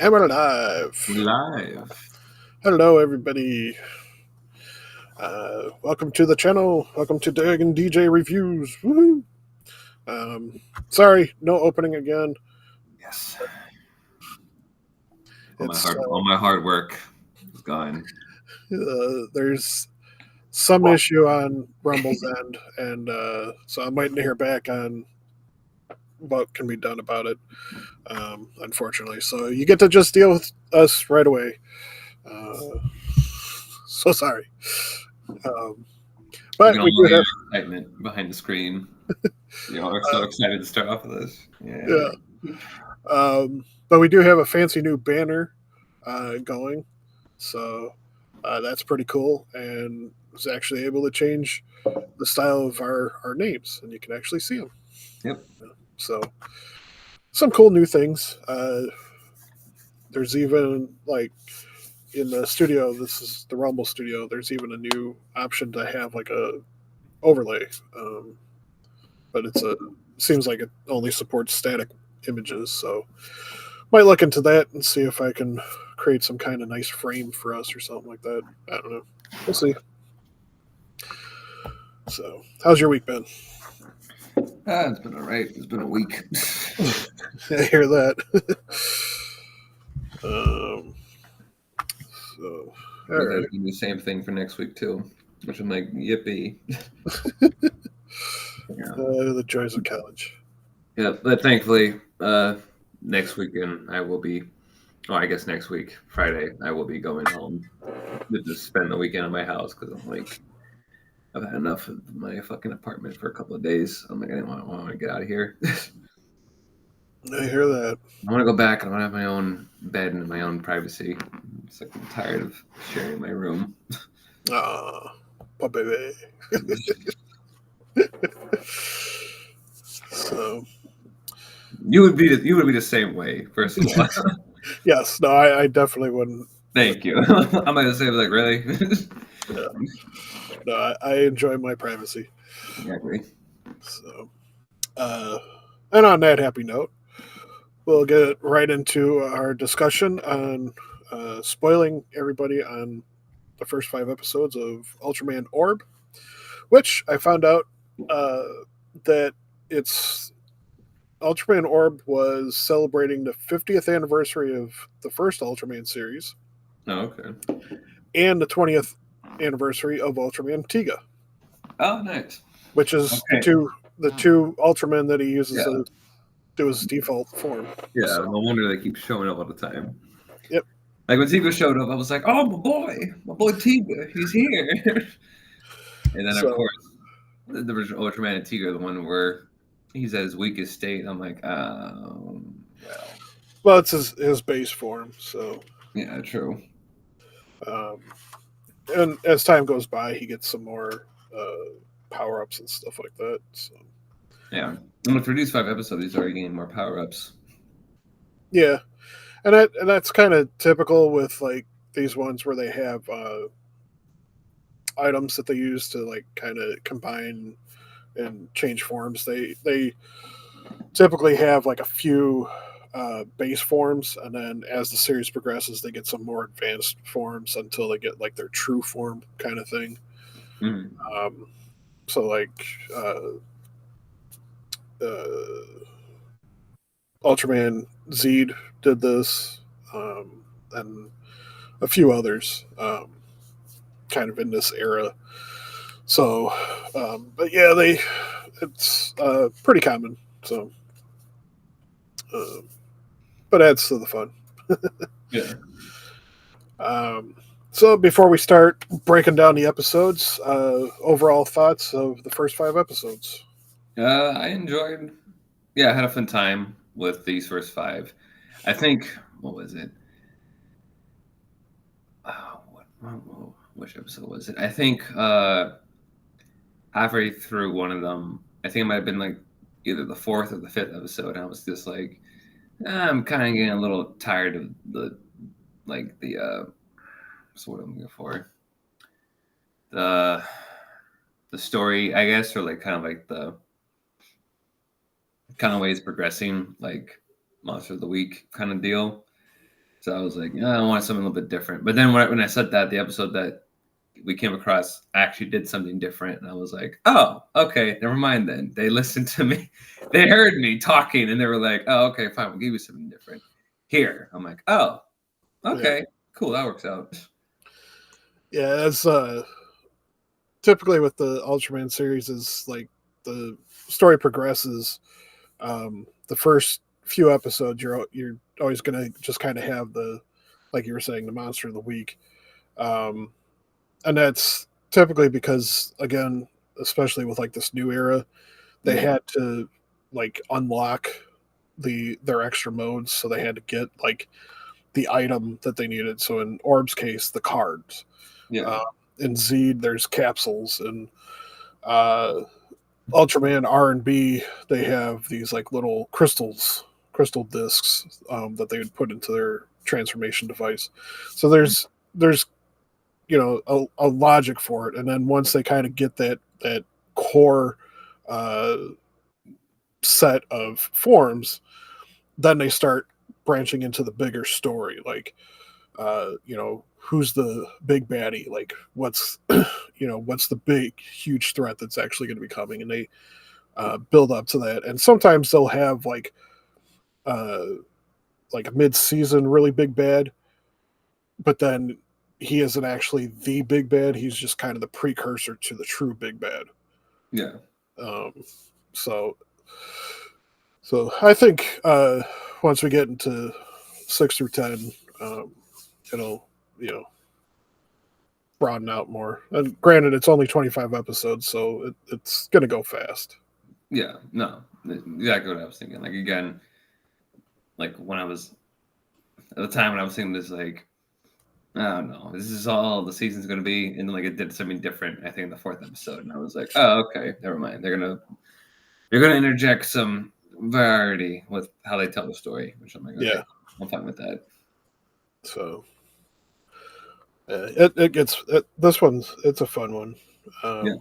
And we're live. Live. Hello, everybody. Welcome to the channel. Welcome to Dragon DJ Reviews. Woohoo! Sorry, no opening again. Yes. It's All my hard work is gone. there's some issue on Rumble's end, and so I'm waiting to hear back on what can be done about it. Unfortunately, so you get to just deal with us right away. Uh, so sorry, um, We but can we all do hear have. the excitement behind the screen. You know, we're so excited to start off with this. Yeah. Yeah. But we do have a fancy new banner going, so that's pretty cool. And was actually able to change the style of our names, and you can actually see them. Yep. So some cool new things. There's even like in the studio. This is the Rumble Studio. There's even a new option to have like a overlay, but it's a seems like it only supports static images. So might look into that and see if I can create some kind of nice frame for us or something like that. I don't know. We'll see. So, how's your week been? It's been all right. It's been a week. I hear that. um, so, all You guys right. do the same thing for next week too, which I'm like, yippee. Yeah. The joys of college. Yeah. But thankfully, next weekend I will be. Oh, I guess next week, Friday, I will be going home to just spend the weekend at my house because I'm like, I've had enough of my fucking apartment for a couple of days. I'm like, I didn't want to get out of here. I hear that. I want to go back and I want to have my own bed and my own privacy. It's like I'm tired of sharing my room. Ah, oh, baby. So, You would be the same way. First of all, yes, no, I definitely wouldn't. thank you. I'm gonna say like really. Yeah, no, I enjoy my privacy. Exactly. So, and on that happy note, we'll get right into our discussion on spoiling everybody on the first 5 episodes of Ultraman Orb, which I found out uh, that it's Ultraman Orb was celebrating the 50th anniversary of the first Ultraman series Oh, okay. and the 20th anniversary of Ultraman Tiga, Oh, nice. which is Okay. the two Ultramen that he uses Yeah. to his default form. Yeah. So, No wonder they keep showing up all the time. yep. Like when Tiga showed up, I was like, "Oh, my boy Tiga, he's here." And then of So, course, the original Ultraman and Tiga, the one where he's at his weakest state. I'm like, well, well, it's his base form. So, yeah, true. um, and as time goes by, he gets some more power ups and stuff like that. So, Yeah. And for these 5 episodes, he's already getting more power ups. yeah, and that's kind of typical with like these ones where they have items that they use to like kind of combine and change forms. They typically have like a few base forms, and then as the series progresses, they get some more advanced forms until they get like their true form kind of thing. Mm. Um, so like uh, Ultraman Zed did this, and a few others, kind of in this era. So, but yeah, it's pretty common. So, uh, but adds to the fun. Yeah. Um, so before we start breaking down the episodes, overall thoughts of the first 5 episodes. I enjoyed. Yeah, I had a fun time with these first 5. I think what was it? Which episode was it? I think halfway through one of them, I think it might have been like either the fourth or the fifth episode. I was just like, I'm kind of getting a little tired of the like the what's what I'm looking for the the story, I guess, or like kind of like the kind of ways progressing, like monster of the week kind of deal. So I was like, I want something a little bit different. But then when I said that, the episode that we came across actually did something different, and I was like, oh, okay, never mind then. They listened to me, they heard me talking, and they were like, oh, okay, fine, we'll give you something different. Here, I'm like, oh, okay, Yeah, cool, that works out. yeah. As typically with the Ultraman series, is like the story progresses. The first few episodes, you're always gonna just kind of have the, like you were saying, the monster of the week, um, and that's typically because, again, especially with like this new era, they Yeah, had to like unlock their extra modes, so they had to get like the item that they needed. So in Orb's case, the cards. yeah, Uh, in Zed, there's capsules, and uh, Ultraman R and B, they have these like little crystal discs that they would put into their transformation device. So there's a logic for it, and then once they kind of get that core uh, set of forms, then they start branching into the bigger story, like who's the big baddie, like what's the big huge threat that's actually going to be coming, and they build up to that. And sometimes they'll have uh, like a mid-season really big bad, but then he isn't actually the big bad. He's just kind of the precursor to the true big bad. yeah. Um, so I think once we get into 6 through 10, um, it'll you know broaden out more. And granted, it's only 25 episodes, so it's gonna go fast. Yeah, no, exactly what I was thinking. Like again, like when I was at the time when I was thinking this, like I don't know, this is all the season's going to be, and then like it did something different. I think in the fourth episode, and I was like, oh, okay, never mind. They're gonna interject some variety with how they tell the story, which I'm like, okay, Yeah. I'm fine with that. So it gets this one's it's a fun one. Yeah.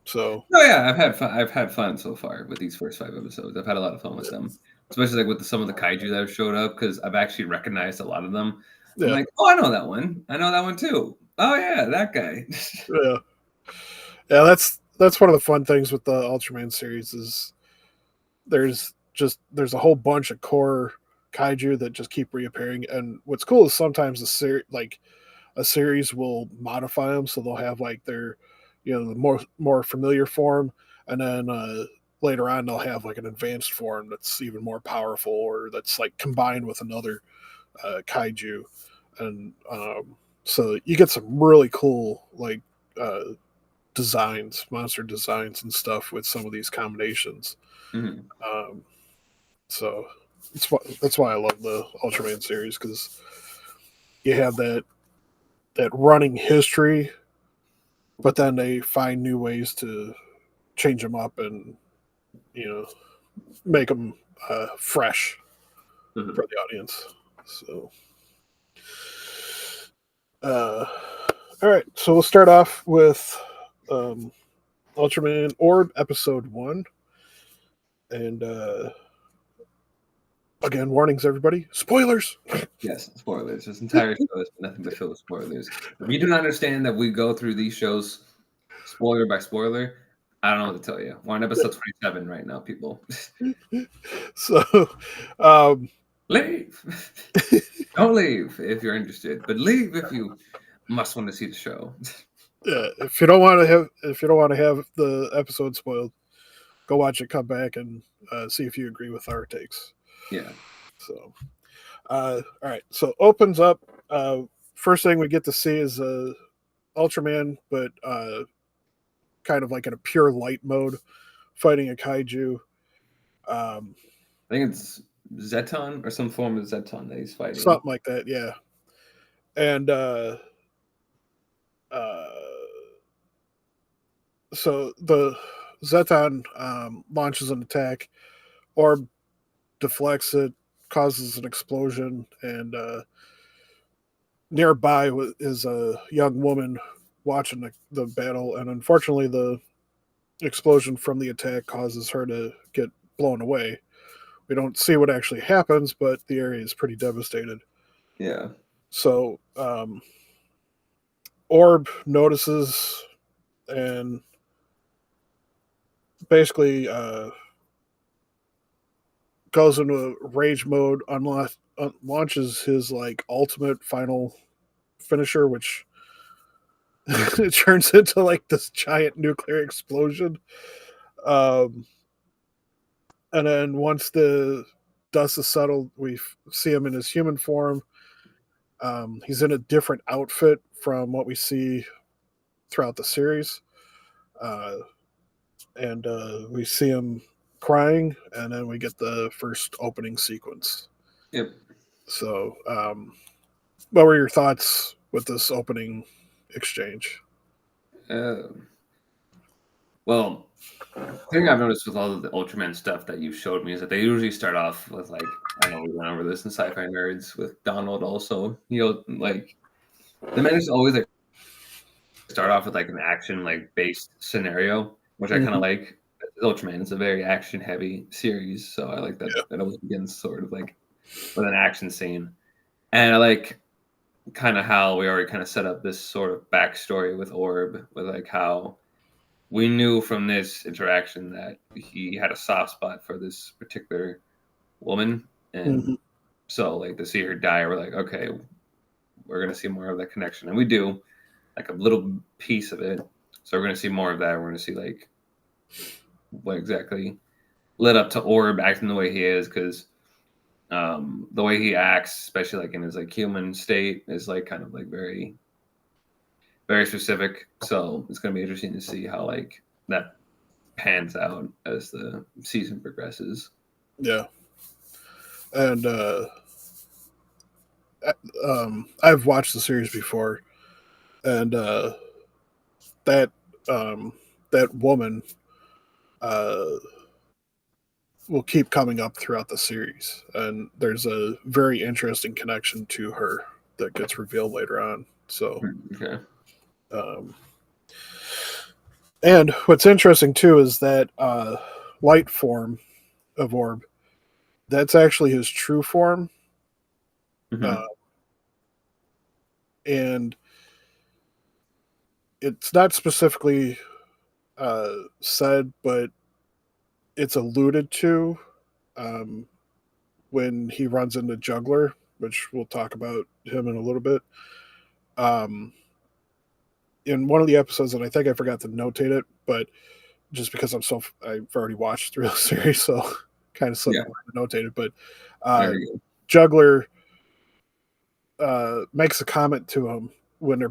So Oh yeah, I've had fun. I've had fun so far with these first 5 episodes. I've had a lot of fun with them, especially like with some of the kaiju that have showed up because I've actually recognized a lot of them. I'm yeah, like, oh, I know that one. I know that one too. Oh yeah, that guy. yeah, yeah. That's one of the fun things with the Ultraman series is there's a whole bunch of core kaiju that just keep reappearing. And what's cool is sometimes a series will modify them, so they'll have like their the more familiar form, and then later on they'll have like an advanced form that's even more powerful, or that's like combined with another kaiju. And so you get some really cool like uh, monster designs and stuff with some of these combinations. Mhm. um, so that's why I love the Ultraman series, because you have that running history, but then they find new ways to change them up and you know make them fresh Mhm. for the audience. So, uh, all right, so we'll start off with um, Ultraman Orb Episode 1, and again, warnings, everybody, spoilers. Yes, spoilers. This entire show is nothing but filled with spoilers. If you do not understand that we go through these shows spoiler by spoiler, I don't know what to tell you. We're on episode 27 right now, people. So, um, Leave. Don't leave if you're interested, but leave if you must want to see the show. yeah, if you don't want to have the episode spoiled, go watch it, come back, and see if you agree with our takes. Yeah. So, all right. So opens up. First thing we get to see is Ultraman, but kind of like in a pure light mode, fighting a kaiju. Um, I think it's Zeton or some form of Zeton that he's fighting. Something like that. Yeah. And uh, so the Zeton launches an attack. Orb deflects it, causes an explosion, and nearby is a young woman watching the battle, and unfortunately, the explosion from the attack causes her to get blown away. We don't see what actually happens, but the area is pretty devastated. Yeah. So Orb notices and basically goes into rage mode, launches his like ultimate final finisher, which it turns into like this giant nuclear explosion. Um, and then once the dust is settled, we see him in his human form. He's in a different outfit from what we see throughout the series. Uh, and we see him crying, and then we get the first opening sequence. Yep. So, what were your thoughts with this opening exchange? Uh, well, the thing I've noticed with all of the Ultraman stuff that you showed me is that they usually start off with like, I know we went over this in Sci-Fi Nerds with Donald also. Like the men is always like start off with like an action like based scenario, which I kind Mm-hmm. of like. Ultraman is a very action heavy series, so I like that Yeah. it always begins sort of like with an action scene. And I like kind of how we already kind of set up this sort of backstory with Orb, with like how we knew from this interaction that he had a soft spot for this particular woman, and Mm-hmm. so like to see her die, we're like, okay, we're gonna see more of that connection, and we do like a little piece of it. So we're gonna see more of that. We're gonna see like what exactly led up to Orb acting the way he is, because the way he acts, especially like in his like human state, is like kind of like very very specific. So it's gonna be interesting to see how like that pans out as the season progresses. Yeah. And I've watched the series before, and that um, that woman uh, will keep coming up throughout the series, and there's a very interesting connection to her that gets revealed later on. So, Okay. um, and what's interesting too is that light form of Orb, that's actually his true form, uh, Mm-hmm. and it's not specifically said, but it's alluded to um, when he runs into Juggler, which we'll talk about him in a little bit. Um, in one of the episodes, and I think I forgot to notate it, but just because I've already watched through the series, so kind of slipped Yeah. my mind to notate it. But uh, Very good. Juggler makes a comment to him when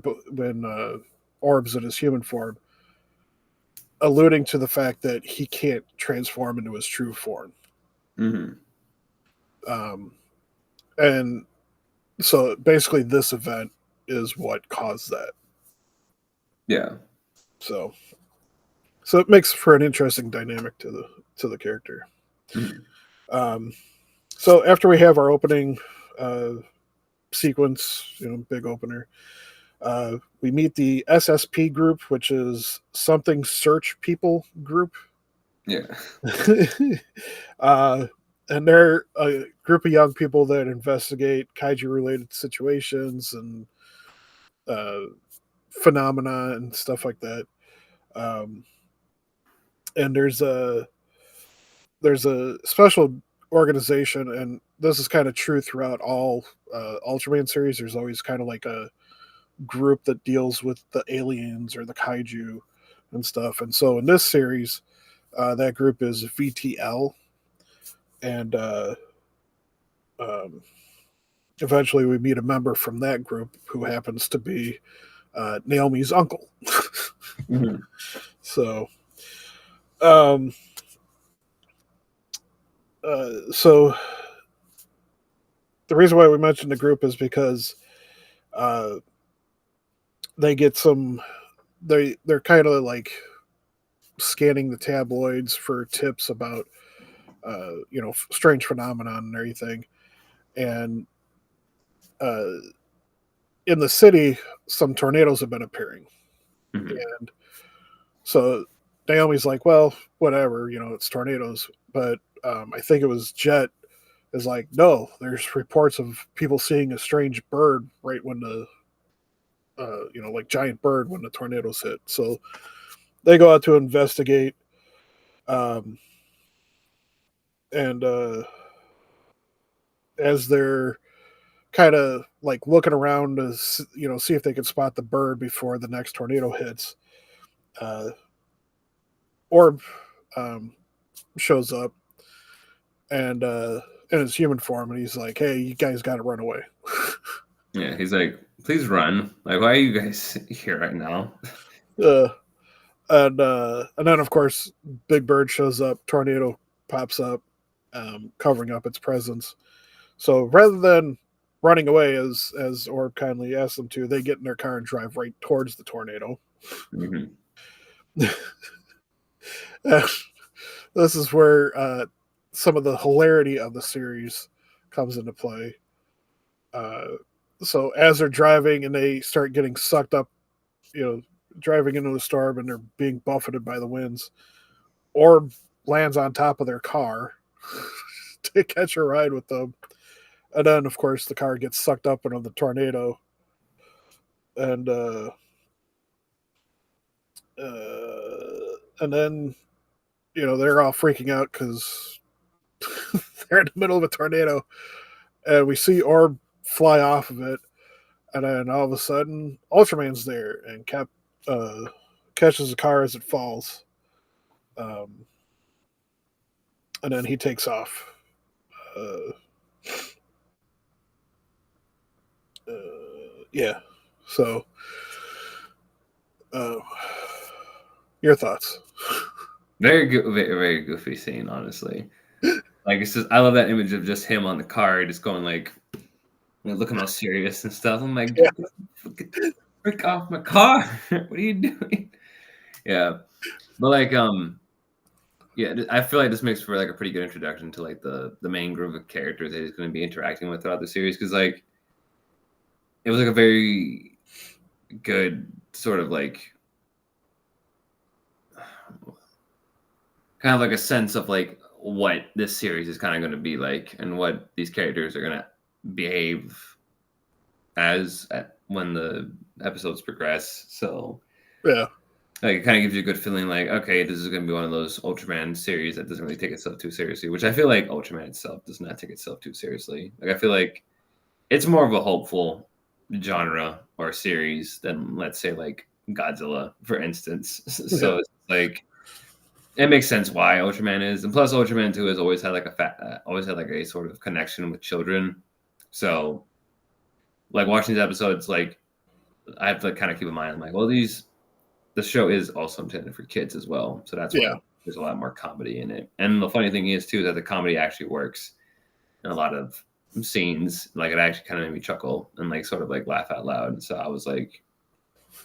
Orb's in his human form, alluding to the fact that he can't transform into his true form. Mm-hmm. Um, and so basically, this event is what caused that. Yeah. So so it makes for an interesting dynamic to the character. Mm-hmm. Um, so after we have our opening uh, sequence, big opener, we meet the SSP group, which is something search people group. Yeah. uh, and they're a group of young people that investigate kaiju related situations and uh, phenomena and stuff like that. Um, and there's a special organization, and this is kind of true throughout all Ultraman series. There's always kind of like a group that deals with the aliens or the kaiju and stuff. And so in this series, that group is VTL, and um, eventually we meet a member from that group who happens to be Naomi's uncle. Mm-hmm. So, um, so the reason why we mentioned the group is because uh, they get some. They're kind of like scanning the tabloids for tips about strange phenomenon and everything. And uh, in the city, some tornadoes have been appearing, Mm-hmm. and so Naomi's like, well, whatever, it's tornadoes. But I think it was Jet is like, no, there's reports of people seeing a strange bird right when the like giant bird when the tornadoes hit. So they go out to investigate, um, and as they're kind of like looking around to see if they can spot the bird before the next tornado hits, uh, Orb um, shows up and in his human form, and he's like, "Hey, you guys got to run away." Yeah, he's like, please run. Like, why are you guys here right now? uh, and then of course, Big Bird shows up. Tornado pops up, covering up its presence. So rather than running away, as Orb kindly asked them to, they get in their car and drive right towards the tornado. Mm-hmm. This is where some of the hilarity of the series comes into play. Uh, so as they're driving and they start getting sucked up, driving into the storm and they're being buffeted by the winds, Orb lands on top of their car to catch a ride with them. And then, of course, the car gets sucked up into the tornado. And and then, they're all freaking out because they're in the middle of a tornado. And we see Orb fly off of it. And then all of a sudden, Ultraman's there and catches the car as it falls. And then he takes off. Yeah. So, your thoughts? Very good, very, very goofy scene, honestly. Like, it's just, I love that image of just him on the car, just going like, looking all serious and stuff. I'm like, Yeah. frick off my car! What are you doing? Yeah, but like, yeah, I feel like this makes for like a pretty good introduction to like the main group of characters that he's going to be interacting with throughout the series, because like it was like a very good sort of like kind of like a sense of like what this series is kind of going to be like and what these characters are going to behave as when the episodes progress. So Yeah. like it kind of gives you a good feeling like, okay, this is going to be one of those Ultraman series that doesn't really take itself too seriously, which I feel like Ultraman itself does not take itself too seriously. Like I feel like it's more of a hopeful genre or series than, let's say, like Godzilla, for instance. So it's like it makes sense why Ultraman is, and plus Ultraman 2 has always had like always had like a sort of connection with children. So like watching these episodes, like I have to kind of keep in mind, I'm like, well, the show is also intended for kids as well, so that's why there's a lot more comedy in it. And the funny thing is too that the comedy actually works in a lot of scenes. Like it actually kind of made me chuckle and like sort of like laugh out loud. So I was like,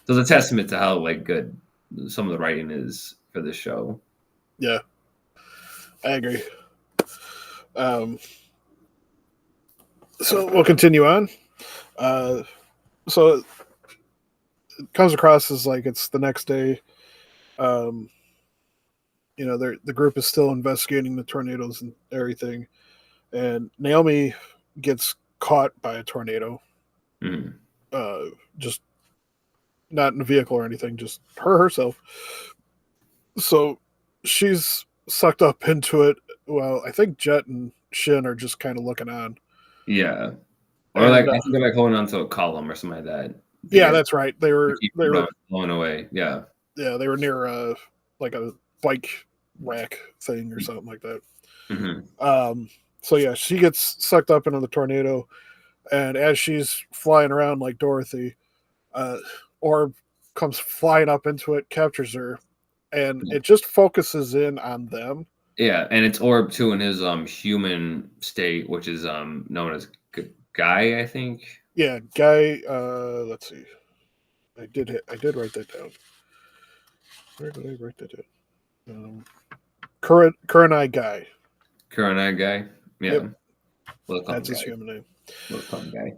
so it's a testament to how like good some of the writing is for this show. Yeah, I agree. So we'll continue on. So it comes across as like it's the next day. The group is still investigating the tornadoes and everything, and Naomi gets caught by a tornado. Mm. Just not in a vehicle or anything, just herself. So she's sucked up into it. Well, I think Jet and Shin are just kind of looking on. Yeah. Or like I think they're like holding onto a column or something like that. Yeah, that's right. They were blown away. Yeah. Yeah, they were near like a bike rack thing or something like that. Mm-hmm. So yeah, she gets sucked up into the tornado, and as she's flying around like Dorothy, Orb comes flying up into it, captures her, and it just focuses in on them. Yeah, and it's Orb too in his human state, which is known as Guy, I think. Yeah, Guy. Let's see. I did write that down. Where did I write that down? Kurenai Guy. Kurenai Guy. Yeah. Yep. That's his human name. Guy.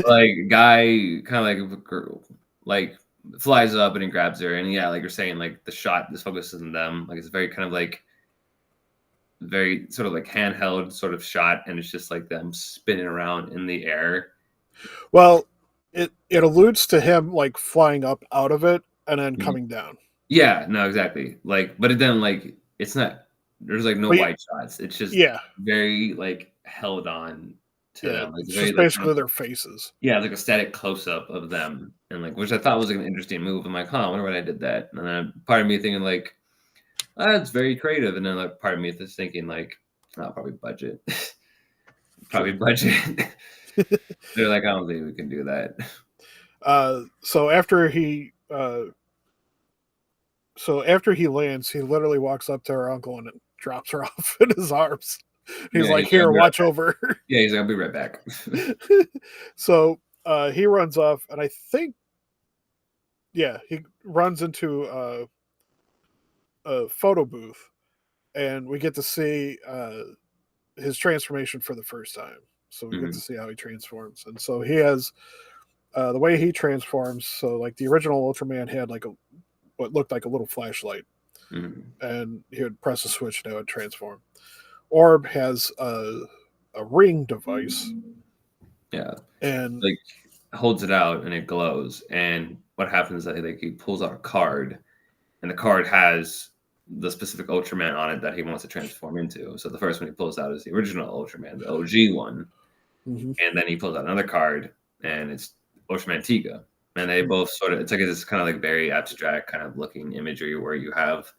Like Guy kind of like flies up and he grabs her, and yeah, like you're saying, like the shot, this focuses on them. Like it's very kind of like very sort of like handheld sort of shot, and it's just like them spinning around in the air. Well, it alludes to him like flying up out of it and then Mhm. coming down. Yeah, no, exactly. Like, but then like it's not. There's like no But wide shots. It's just yeah, very like held on to yeah, them. Like it's very just like kind basically of their faces. yeah, like a static close up of them, and like which I thought was like an interesting move. I'm like, huh, I wonder when I did that. And then part of me thinking like, it's very creative, and then like part of me is thinking like, oh, probably budget, probably Sure. budget. They're like, I don't think we can do that. So after he lands, he literally walks up to her uncle and drops her off in his arms. He's Yeah, like, he's like, I'll "Here, be right watch back. over her." Yeah, he's like, I'll be right back. So he runs off, and I think, yeah, he runs into a photo booth, and we get to see his transformation for the first time. So we get to Mhm, see how he transforms, and so he has the way he transforms. So like the original Ultraman had like a what looked like a little flashlight, mhm. and he would press a switch and it would transform. Orb has a ring device, Yeah, and like holds it out and it glows. And what happens is that like he pulls out a card, and the card has the specific Ultraman on it that he wants to transform into. So the first one he pulls out is the original Ultraman, the OG one, mhm. and then he pulls out another card, and it's Ultraman Tiga. And they both sort of it's like this kind of like very abstract kind of looking imagery where you have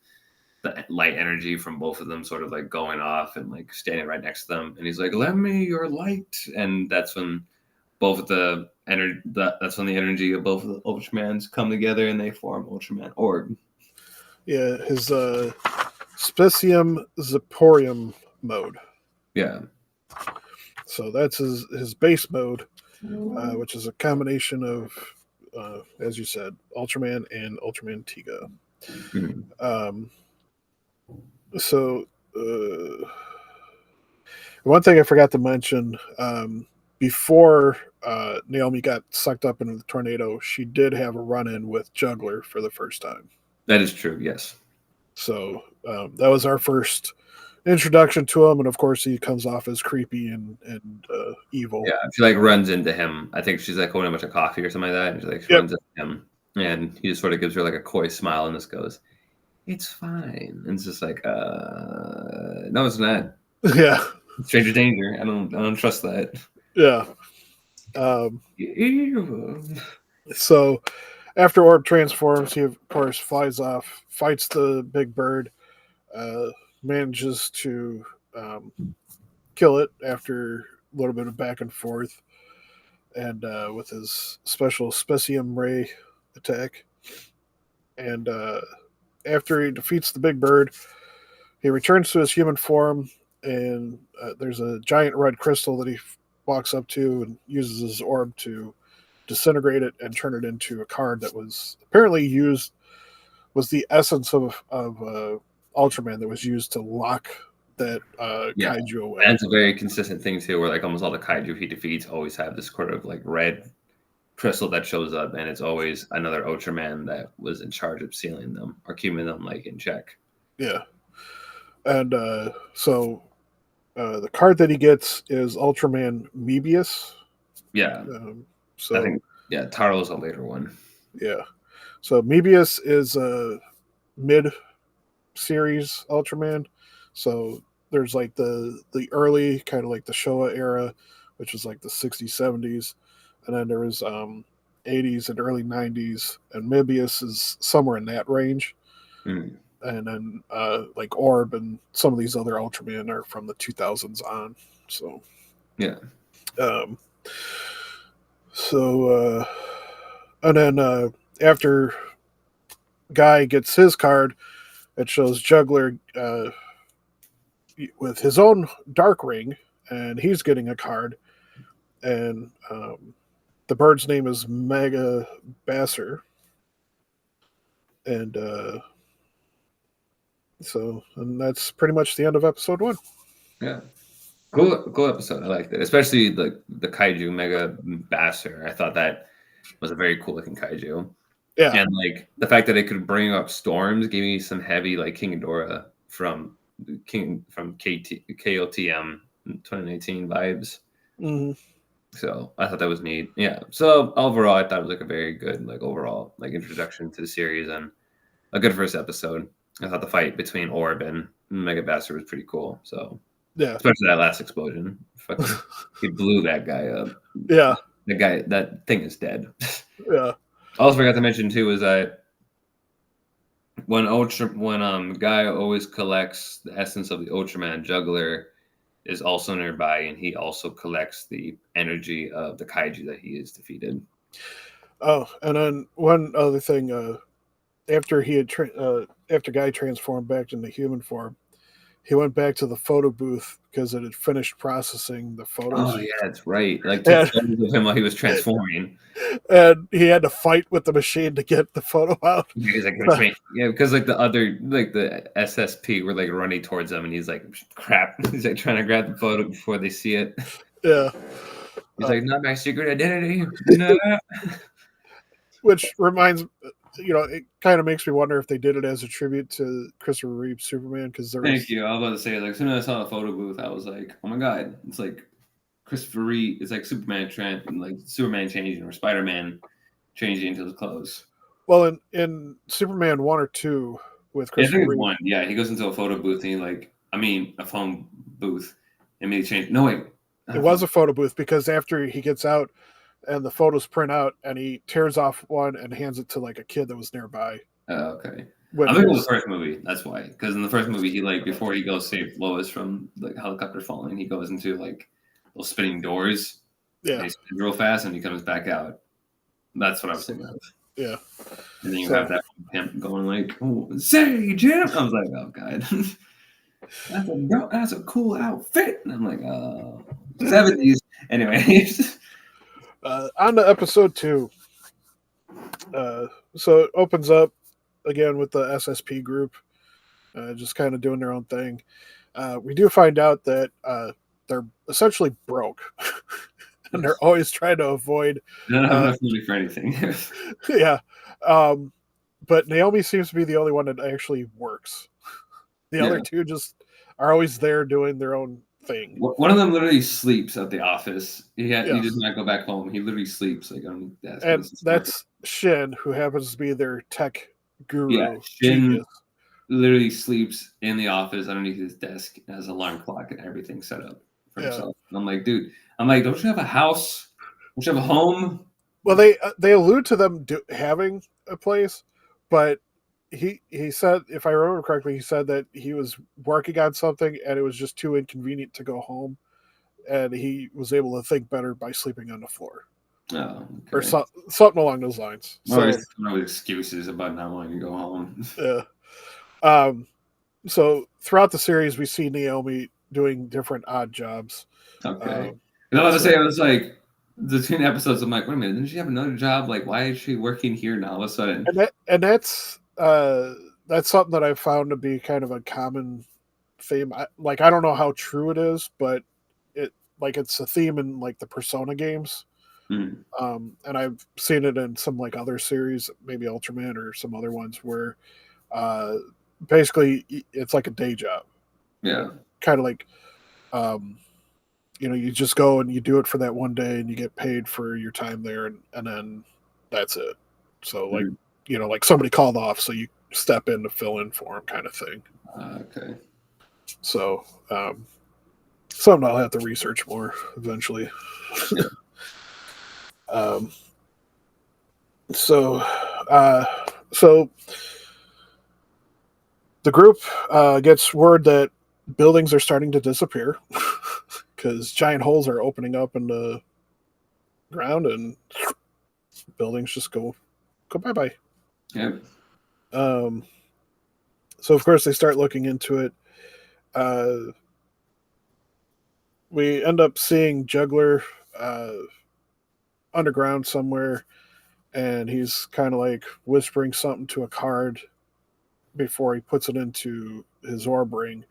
the light energy from both of them sort of like going off and like standing right next to them. And he's like, "Lend me your light," and that's when both of the energy that's when the energy of both of the Ultramans come together and they form Ultraman Orb. Yeah, his Specium Ziporium mode. Yeah. So that's his base mode, which is a combination of, as you said, Ultraman and Ultraman Tiga. Mhm. Um, so one thing I forgot to mention, before Naomi got sucked up into the tornado, she did have a run-in with Juggler for the first time. That is true. Yes. So that was our first introduction to him, and of course he comes off as creepy and evil. Yeah. She like runs into him. I think she's like holding a bunch of coffee or something like that. And she Yep. runs into him, and he just sort of gives her like a coy smile and just goes, "It's fine." And it's just like, no, it's not. Yeah. Stranger danger. I don't trust that. Yeah. Um, Ew. so after Orb transforms, he of course flies off, fights the big bird, uh, manages to kill it after a little bit of back and forth, and with his special Specium Ray attack. And after he defeats the big bird, he returns to his human form, and there's a giant red crystal that he walks up to and uses his orb to disintegrate it and turn it into a card that was apparently used was the essence of Ultraman that was used to lock that Yeah. kaiju away. That's a very consistent thing too, where like almost all the kaiju he defeats always have this sort of like red crystal that shows up, and it's always another Ultraman that was in charge of sealing them or keeping them like in check. Yeah, and so the card that he gets is Ultraman Mebius. Yeah, Um, I so think yeah, Taro's a later one. yeah, so Mebius is a mid series Ultraman. So there's like the early kind of like the Showa era, which was like the 60s, 70s, and then there was 80s and early 90s, and Mebius is somewhere in that range. Mm, And then like Orb and some of these other Ultraman are from the 2000s on. So yeah, um, so and then after Guy gets his card, it shows Juggler with his own dark ring, and he's getting a card. And the bird's name is Mega Basser, and and that's pretty much the end of episode one. yeah. Cool episode. I liked it, especially the kaiju Mega Basser. I thought that was a very cool looking kaiju, Yeah, and like the fact that it could bring up storms gave me some heavy like King Ghidorah from King from KOTM 2019 vibes. Mm-hmm. So I thought that was neat. Yeah. So overall, I thought it was like a very good, like overall, like introduction to the series and a good first episode. I thought the fight between Orb and Mega Bastard was pretty cool. So Yeah. especially that last explosion, fucking, he blew that guy up. Yeah. That thing is dead. Yeah. Also forgot to mention too is that when Guy always collects the essence of the Ultraman, Juggler is also nearby, and he also collects the energy of the kaiju that he is defeated. Oh, and then one other thing, after he had after Guy transformed back into human form, he went back to the photo booth because it had finished processing the photos. Oh yeah, that's right. Like took and, photos of him while he was transforming. and he had to fight with the machine to get the photo out. Yeah, he's like, yeah, because like the other, like the SSP were like running towards him, and he's like, crap. He's like trying to grab the photo before they see it. Yeah. He's like, not my secret identity. No. Which reminds, it kind of makes me wonder if they did it as a tribute to Christopher Reeve's Superman, because there was. Thank you. I was about to say, like, as soon as I saw the photo booth, I was like, oh my god, it's like Christopher Reeve. It's like Superman changing or Spider-Man changing into his clothes. Well, in Superman 1 or 2 with Christopher Reeve. One. Yeah, he goes into a photo booth and a phone booth, and maybe change. No wait, it was a photo booth because after he gets out and the photos print out, and he tears off one and hands it to like a kid that was nearby. Okay. I think it was the first movie. That's why, because in the first movie, he before he goes save Lois from the helicopter falling, he goes into like those spinning doors. Yeah. He spins real fast, and he comes back out. That's what I was thinking of. Yeah. And then you have that pimp going like, oh, "Say, Jim!" I was like, "Oh God, that's a cool outfit." And I'm like, "Oh, 70s." Anyway, on to episode 2. So it opens up again with the SSP group, just kind of doing their own thing. We do find out that they're essentially broke, and they're always trying to avoid. They don't have enough money for anything. Yeah, but Naomi seems to be the only one that actually works. The other two just are always there doing their own thing. One of them literally sleeps at the office. He does not go back home. He literally sleeps like on the desk. And that's Shin, who happens to be their tech guru. Yeah, Shin literally sleeps in the office underneath his desk, has an alarm clock and everything set up for himself. And I'm like, dude, don't you have a house? Don't you have a home? Well, they allude to them having a place, but he said, if I remember correctly, he said that he was working on something and it was just too inconvenient to go home, and he was able to think better by sleeping on the floor. Oh, okay. Or something along those lines. No excuses about not wanting to go home. Yeah. So throughout the series, we see Naomi doing different odd jobs. Okay. And I was to say, I was like, between episodes, I'm like, wait a minute, didn't she have another job? Like, why is she working here now all of a sudden? And that's something that I've found to be kind of a common theme. I don't know how true it is, but it's a theme in like the Persona games. Mm-hmm. And I've seen it in some like other series, maybe Ultraman or some other ones, where basically it's like a day job. Yeah. Kind of like, you just go and you do it for that one day and you get paid for your time there, and then that's it. So like, like somebody called off, so you step in to fill in for them, kind of thing. Okay. So something I'll have to research more eventually. So the group gets word that buildings are starting to disappear because giant holes are opening up in the ground and buildings just go bye-bye. Yep. So of course they start looking into it. We end up seeing Juggler underground somewhere, and he's kind of like whispering something to a card before he puts it into his orb ring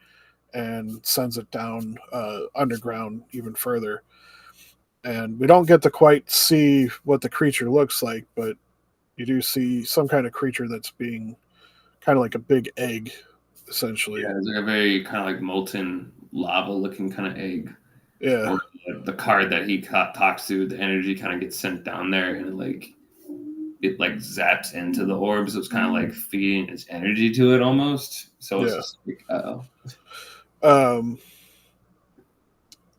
and sends it down underground even further. And we don't get to quite see what the creature looks like, but you do see some kind of creature that's being kind of like a big egg essentially. Yeah, it's like a very kind of like molten lava looking kind of egg. Yeah, Or the card that he talks to, the energy kind of gets sent down there, and it like zaps into the orb, so it's kind of like feeding its energy to it almost. So it's yeah. just like, oh, Um,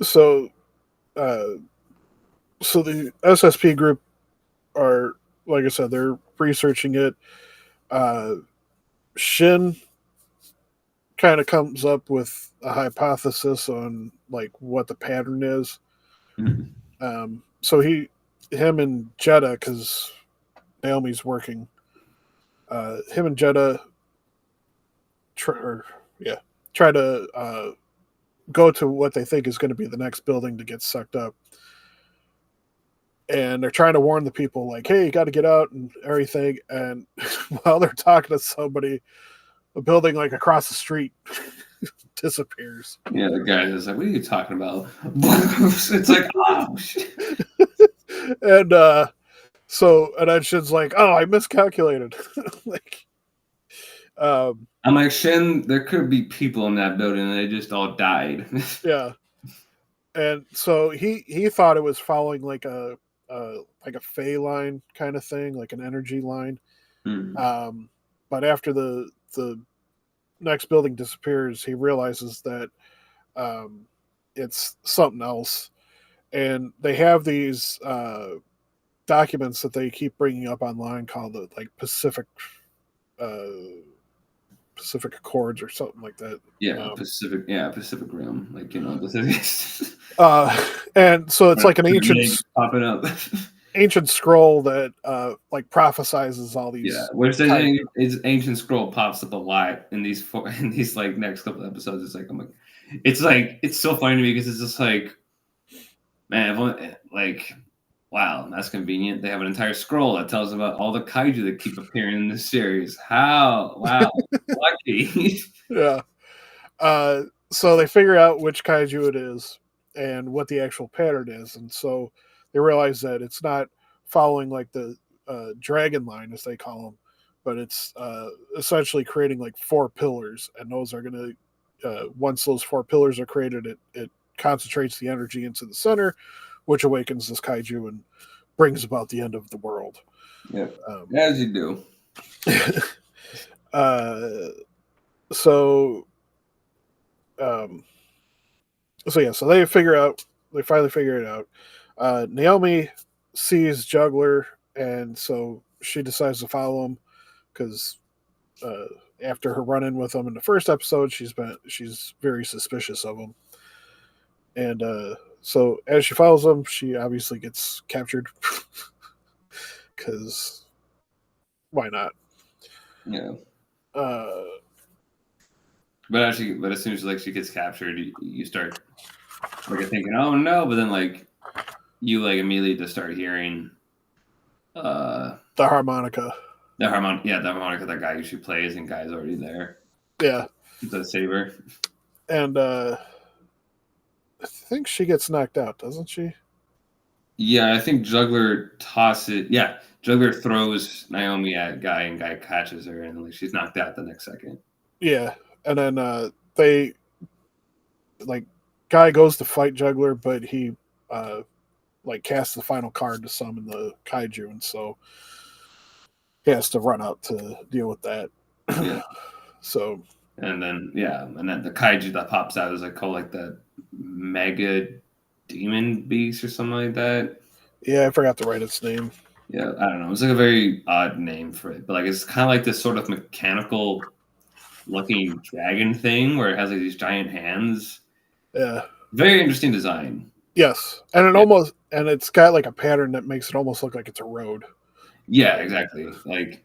so, uh, so the SSP group are, like I said, they're researching it. Uh, Shin kind of comes up with a hypothesis on like what the pattern is. mm, So him and Jeddah, because Naomi's working, him and Jeddah, yeah, try to go to what they think is going to be the next building to get sucked up. And they're trying to warn the people, like, hey, you got to get out and everything. And while they're talking to somebody, a building like across the street disappears. yeah, the guy is like, what are you talking about? It's like, oh shit. And and then Shin's like, oh, I miscalculated. Like, I'm like, Shin, there could be people in that building, and they just all died. yeah. And so he thought it was following like a Fey line kind of thing, like an energy line. Mm. But after the next building disappears, he realizes that it's something else. And they have these documents that they keep bringing up online called the like uh, Pacific Accords or something like that. Yeah, Pacific Rim, like And so it's like an popping up. ancient scroll that like prophesizes all Yeah, these. which is ancient scroll pops up a lot in these like next couple episodes. It's like it's so funny to me because it's just like, man, like, wow, that's convenient. They have an entire scroll that tells about all the kaiju that keep appearing in this series. How? Wow, lucky. Yeah. So they figure out which kaiju it is and what the actual pattern is, and so they realize that it's not following like the dragon line as they call them, but it's essentially creating like four pillars, and those are going to once those four pillars are created, it concentrates the energy into the center, which awakens this kaiju and brings about the end of the world. Yeah, as you do. uh, so um, so they finally figure it out. Naomi sees Juggler, and so she decides to follow him because uh, after her run-in with him in the first episode, she's very suspicious of him. And so as she follows him, she obviously gets captured because why not? Yeah. Uh, But as soon as she gets captured, you start like thinking, oh no, but then like you like immediately just start hearing the harmonica. The harmonica that guy usually plays, and guy's already there. Yeah. The saber. And I think she gets knocked out, doesn't she? Yeah, I think Juggler tosses. Yeah, Juggler throws Naomi at Guy, and Guy catches her, and like she's knocked out the next second. Yeah, and then they like Guy goes to fight Juggler, but he like casts the final card to summon the kaiju, and so he has to run out to deal with that. Yeah. So and then the kaiju that pops out is like called like the mega demon beast or something like that. Yeah, I forgot to write its name. Yeah, I don't know. It's like a very odd name for it, but like it's kind of like this sort of mechanical looking dragon thing where it has like these giant hands. Yeah, very interesting design. Yes, and it's got like a pattern that makes it almost look like it's a road. Yeah, exactly. Like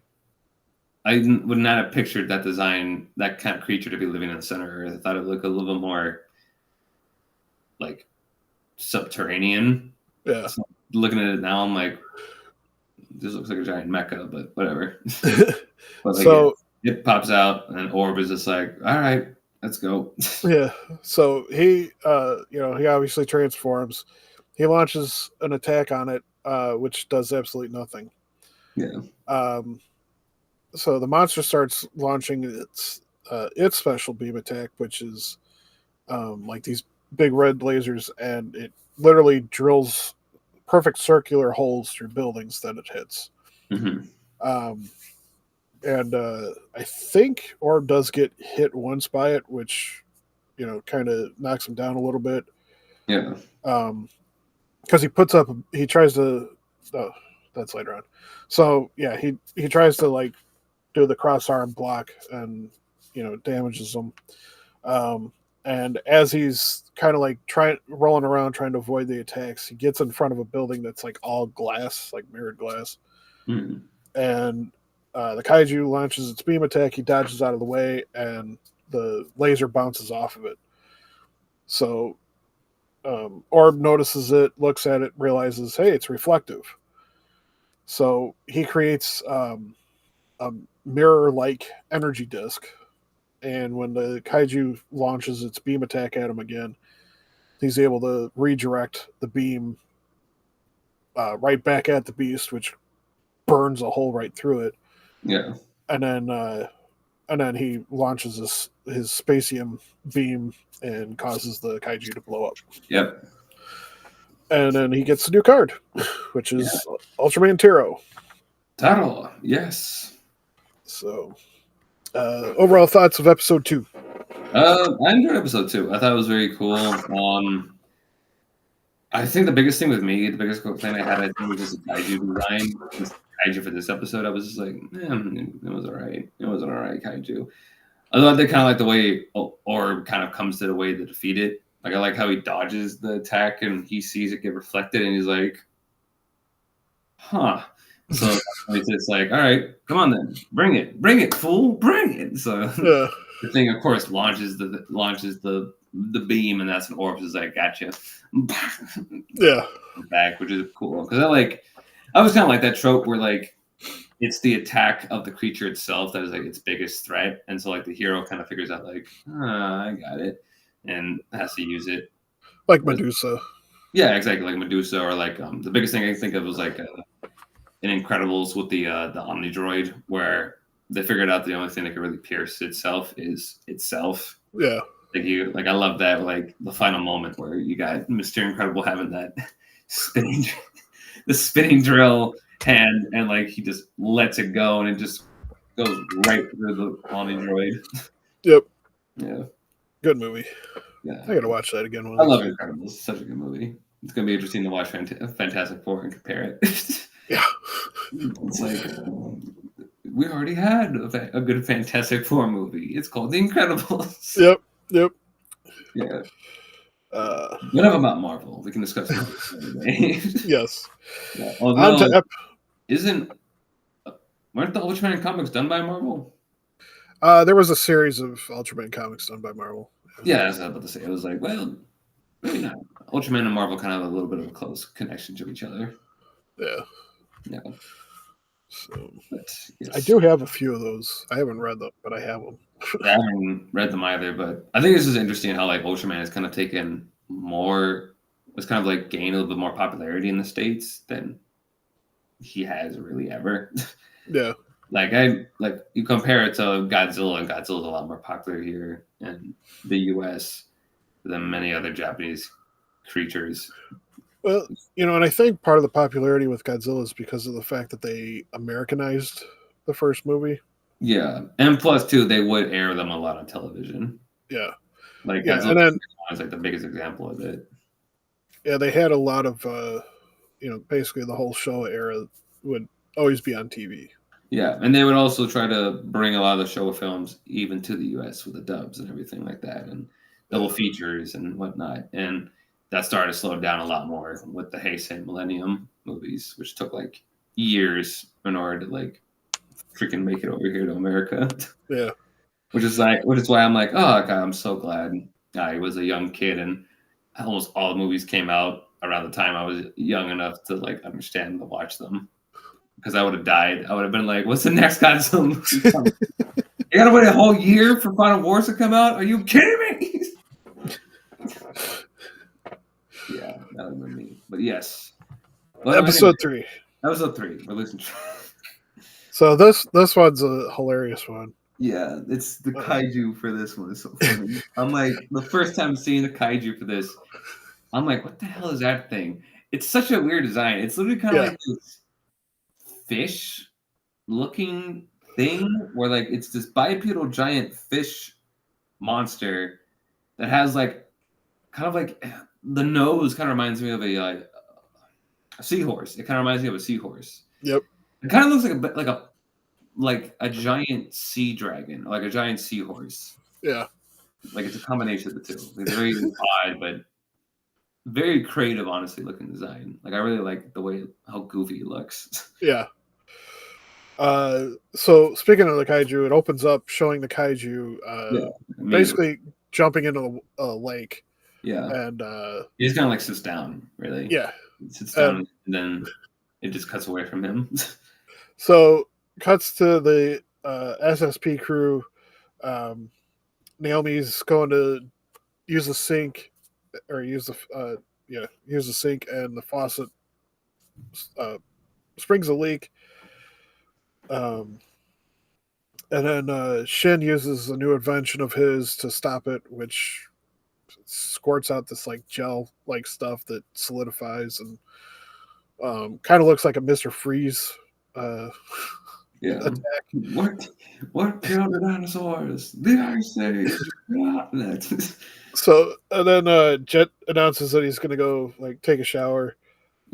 I would not have pictured that design, that kind of creature to be living in the center of Earth. I thought it would look a little bit more like subterranean. Yeah. So looking at it now, I'm like, this looks like a giant mecha, but whatever. But like, so it pops out, and Orb is just like, all right, let's go. Yeah. So he obviously transforms. He launches an attack on it, which does absolutely nothing. Yeah. So the monster starts launching its its special beam attack, which is like these big red lasers, and it literally drills perfect circular holes through buildings that it hits. Hmm. Um, and I think Orb does get hit once by it, which kind of knocks him down a little bit. Yeah. Because he tries to. Oh, that's later on. So yeah, he tries to like do the cross arm block and damages him. Um, and as he's kind of like rolling around trying to avoid the attacks, he gets in front of a building that's like all glass, like mirrored glass, Hmm. and the kaiju launches its beam attack. He dodges out of the way, and the laser bounces off of it. So Orb notices it, looks at it, realizes, hey, it's reflective. So he creates a mirror-like energy disk, and when the kaiju launches its beam attack at him again, he's able to redirect the beam right back at the beast, which burns a hole right through it. Yeah. And then he launches his spacium beam and causes the kaiju to blow up. Yep. And then he gets a new card, which Yeah. is Ultraman Tiro. Taro. Yes. So, overall thoughts of episode 2? I enjoyed episode 2. I thought it was very cool. I think the biggest thing with me, the biggest complaint I had, I think, was just the kaiju design. This kaiju for this episode, I was just like, it was alright. It was an alright kaiju. Although I did kind of like the way Orb kind of comes to the way to defeat it. Like, I like how he dodges the attack and he sees it get reflected and he's like, huh. So it's just like, all right, come on then, bring it, fool, bring it. So Yeah. the thing, of course, launches the beam, and that's when Orb is like, gotcha. Yeah. Back, which is cool because I was kind of like that trope where like it's the attack of the creature itself that is like its biggest threat, and so like the hero kind of figures out like, I got it, and has to use it. Like Medusa. Yeah, exactly, like Medusa, or like the biggest thing I can think of was like in Incredibles with the Omni Droid, where they figured out the only thing that can really pierce itself is itself. Yeah. Like I love that, like the final moment where you got Mr. Incredible having that spinning drill hand, and like he just lets it go, and it just goes right through the Omni Droid. Yep. Yeah. Good movie. Yeah. I gotta watch that again. I love Incredibles. It's such a good movie. It's gonna be interesting to watch Fantastic Four and compare it. Yeah. It's like we already had a good Fantastic Four movie. It's called The Incredibles. Yep. Yeah. Enough about Marvel. We can discuss it. Yes. Yeah. Although, weren't the Ultraman comics done by Marvel? There was a series of Ultraman comics done by Marvel. Yeah, that's what I was about to say. It was like, well, maybe not. Ultraman and Marvel kind of have a little bit of a close connection to each other. Yeah. Yeah. So, but, yes. I do have a few of those. I haven't read them, but I have them. I haven't read them either, but I think this is interesting how like Ultraman has kind of taken more. It's kind of like gained a little bit more popularity in the States than he has really ever. Yeah. Like you compare it to Godzilla, and Godzilla's a lot more popular here in the U.S. than many other Japanese creatures. Well, and I think part of the popularity with Godzilla is because of the fact that they Americanized the first movie. Yeah, and plus too, they would air them a lot on television. Yeah, like and then is like the biggest example of it. Yeah, they had a lot of basically the whole show era would always be on TV. Yeah, and they would also try to bring a lot of the Showa films even to the U.S. with the dubs and everything like that, and double features and whatnot. And that started to slow down a lot more with the Heisei Millennium movies, which took like years in order to like freaking make it over here to America. Yeah, which is why I'm like, oh God, I'm so glad I was a young kid and almost all the movies came out around the time I was young enough to like understand and watch them. Because I would have died. I would have been like, what's the next Godzilla movie? You gotta wait a whole year for Final Wars to come out? Are you kidding me? Yeah, that would have been me. But yes. Well, Episode 3. Episode 3. We're losing track. So this one's a hilarious one. Yeah, it's the kaiju for this one is so funny. I'm like, the first time seeing the kaiju for this, I'm like, what the hell is that thing? It's such a weird design. It's literally kind of Yeah, like this fish looking thing where like it's this bipedal giant fish monster that has like kind of like the nose kind of reminds me of a seahorse. It kind of reminds me of a seahorse. yep, It kind of looks like a giant sea dragon, like a giant seahorse. yeah, Like it's a combination of the two. It's very odd, but very creative, honestly, looking design. Like I really like the way how goofy it looks. yeah. So speaking of the kaiju, it opens up showing the kaiju Yeah, immediately. basically jumping into a lake, Yeah, and he just kind of like sits down. Really, yeah, he sits down, and and then it just cuts away from him. so cuts to the SSP crew. Um, Naomi's going to use the sink or use the sink, and the faucet uh, springs a leak. Um, and then Shin uses a new invention of his to stop it, which squirts out this like gel like stuff that solidifies and kind of looks like a Mr. Freeze uh, Yeah. attack. What killed the dinosaurs? The Ice Age. So and then Jet announces that he's going to go like take a shower.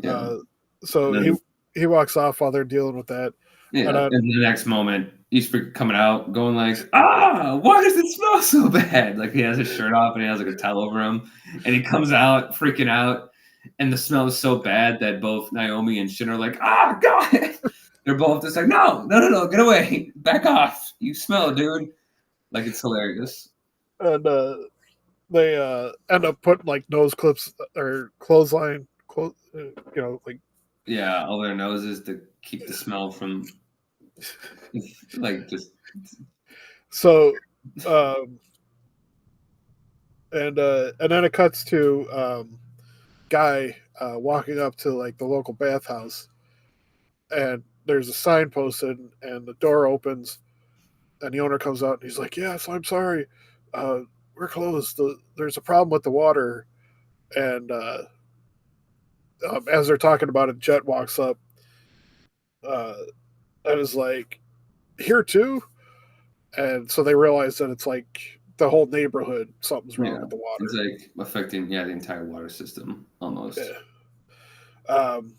Yeah. So And then, he walks off while they're dealing with that. And yeah. And the next moment, he's coming out, going like, why does it smell so bad? Like he has his shirt off and he has like a towel over him, and he comes out freaking out, and the smell is so bad that both Naomi and Shin are like, God. They're both just like, no, get away, back off. You smell, dude. Like it's hilarious. and they end up putting like nose clips or clothesline, like Yeah, all their noses to keep the smell from like just so. And then it cuts to Guy walking up to like the local bathhouse, and there's a sign posted, and the door opens, and the owner comes out, and he's like, "Yes, I'm sorry, we're closed. There's a problem with the water." And as they're talking about it, Jet walks up uh, and is like, "Here too," and so they realize that it's like the whole neighborhood. Something's wrong yeah. with the It's water. like affecting the entire water system almost. Yeah. Um,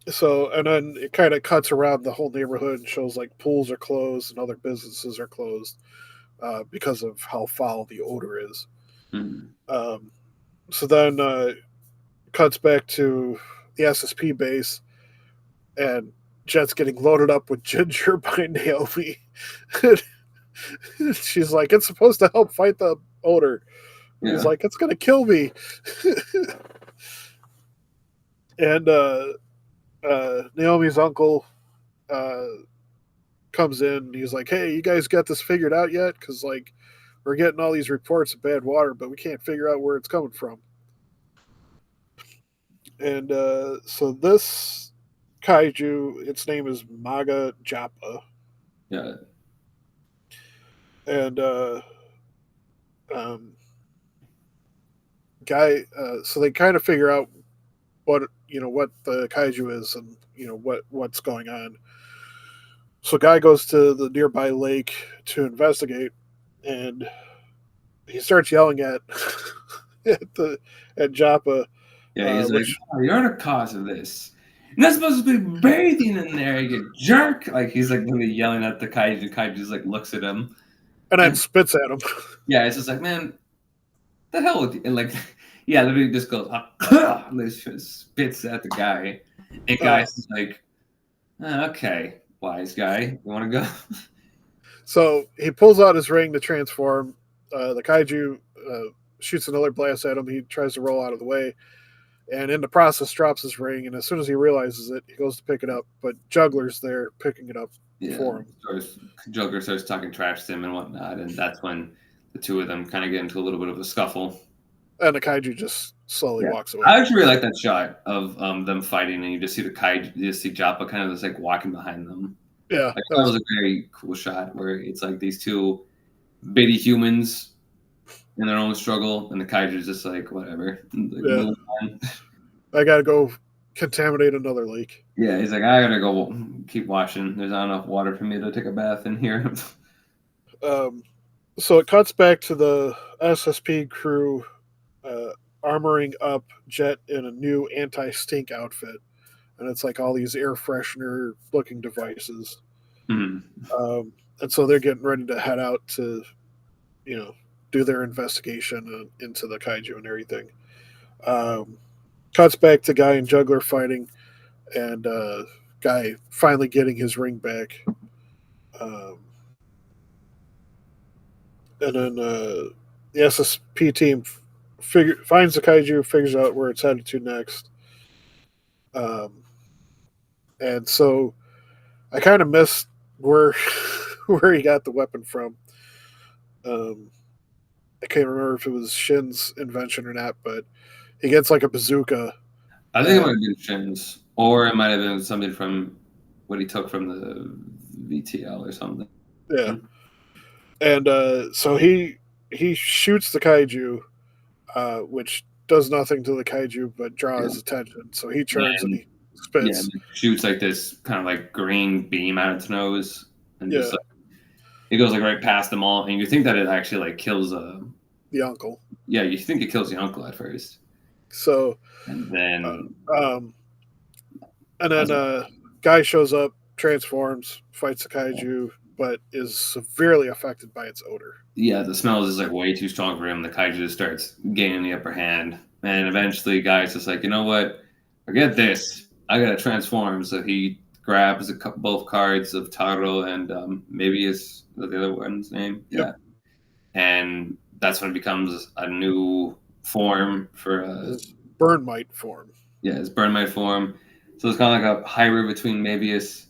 so and then it kind of cuts around the whole neighborhood and shows like pools are closed and other businesses are closed because of how foul the odor is. Mm. Um, so then cuts back to the SSP base, and Jet's getting loaded up with ginger by Naomi. She's like, "It's supposed to help fight the odor." And he's Yeah. like, "It's gonna kill me." And Naomi's uncle uh, comes in. And he's like, "Hey, you guys got this figured out yet? Because like we're getting all these reports of bad water, but we can't figure out where it's coming from." And so this kaiju, its name is Maga Japa, Yeah. and um, guy. So they kind of figure out what the kaiju is, and what's going on. So guy goes to the nearby lake to investigate, and he starts yelling at at Japa, Yeah, he's like, which you're the cause of this. You're not supposed to be bathing in there, you jerk. Like he's like really yelling at the kaiju. Kaiju just like looks at him. and then And spits at him. yeah, it's just like, man, the hell with you? And like, yeah, literally just goes, and just spits at the guy. And uh, guy's just like, okay, wise guy, you want to go? so he pulls out his ring to transform. The kaiju shoots another blast at him. He tries to roll out of the way, and in the process drops his ring. And as soon as he realizes it, he goes to pick it up, but Juggler's there picking it up Yeah, for him. Joker starts talking trash to him and whatnot, and that's when the two of them kind of get into a little bit of a scuffle. And the kaiju just slowly Yeah, walks away. I actually really like that shot of them fighting, and you just see the kaiju, you just see Joppa kind of just like walking behind them. Yeah, Like that that was was a very cool shot where it's like these two bitty humans in their own struggle, and the kaiju's just like whatever, like yeah. move on. I gotta go contaminate another lake. Yeah, he's like, I gotta go keep watching. There's not enough water for me to take a bath in here. Um, so it cuts back to the SSP crew uh, armoring up Jet in a new anti-stink outfit, and it's like all these air freshener looking devices. Hmm. Um, and so they're getting ready to head out to, you know, do their investigation into the kaiju and everything. Um, Cuts back to Guy and Juggler fighting, and Guy finally getting his ring back. Um, and then the SSP team finds the kaiju, figures out where it's headed to next. Um, and so I kind of missed where where he got the weapon from. Um, I can't remember if it was Shin's invention or not, but he gets like a bazooka. I think it might And have been Shin's, or it might have been something from what he took from the VTL or something. yeah, and so he shoots the kaiju, which does nothing to the kaiju but Yeah, draws attention. So he turns and and he yeah, spits. and shoots like this kind of like green beam out its nose, and just Yeah, like it goes like right past them all, and you think that it actually like kills the uncle. yeah, you think it kills the uncle at first, So and then um, and as then guy shows up, transforms, fights the kaiju, but is severely affected by its odor. yeah, the smell is just like way too strong for him. The kaiju just starts gaining the upper hand, and eventually, guy's just like, you know what? Forget this. I gotta transform. So he grabs both cards of Taro and maybe is the other one's name. Yep, Yeah, and that's when it becomes a new form for his burn mite form. yeah, his burn mite form. So it's kind of like a hybrid between Mabius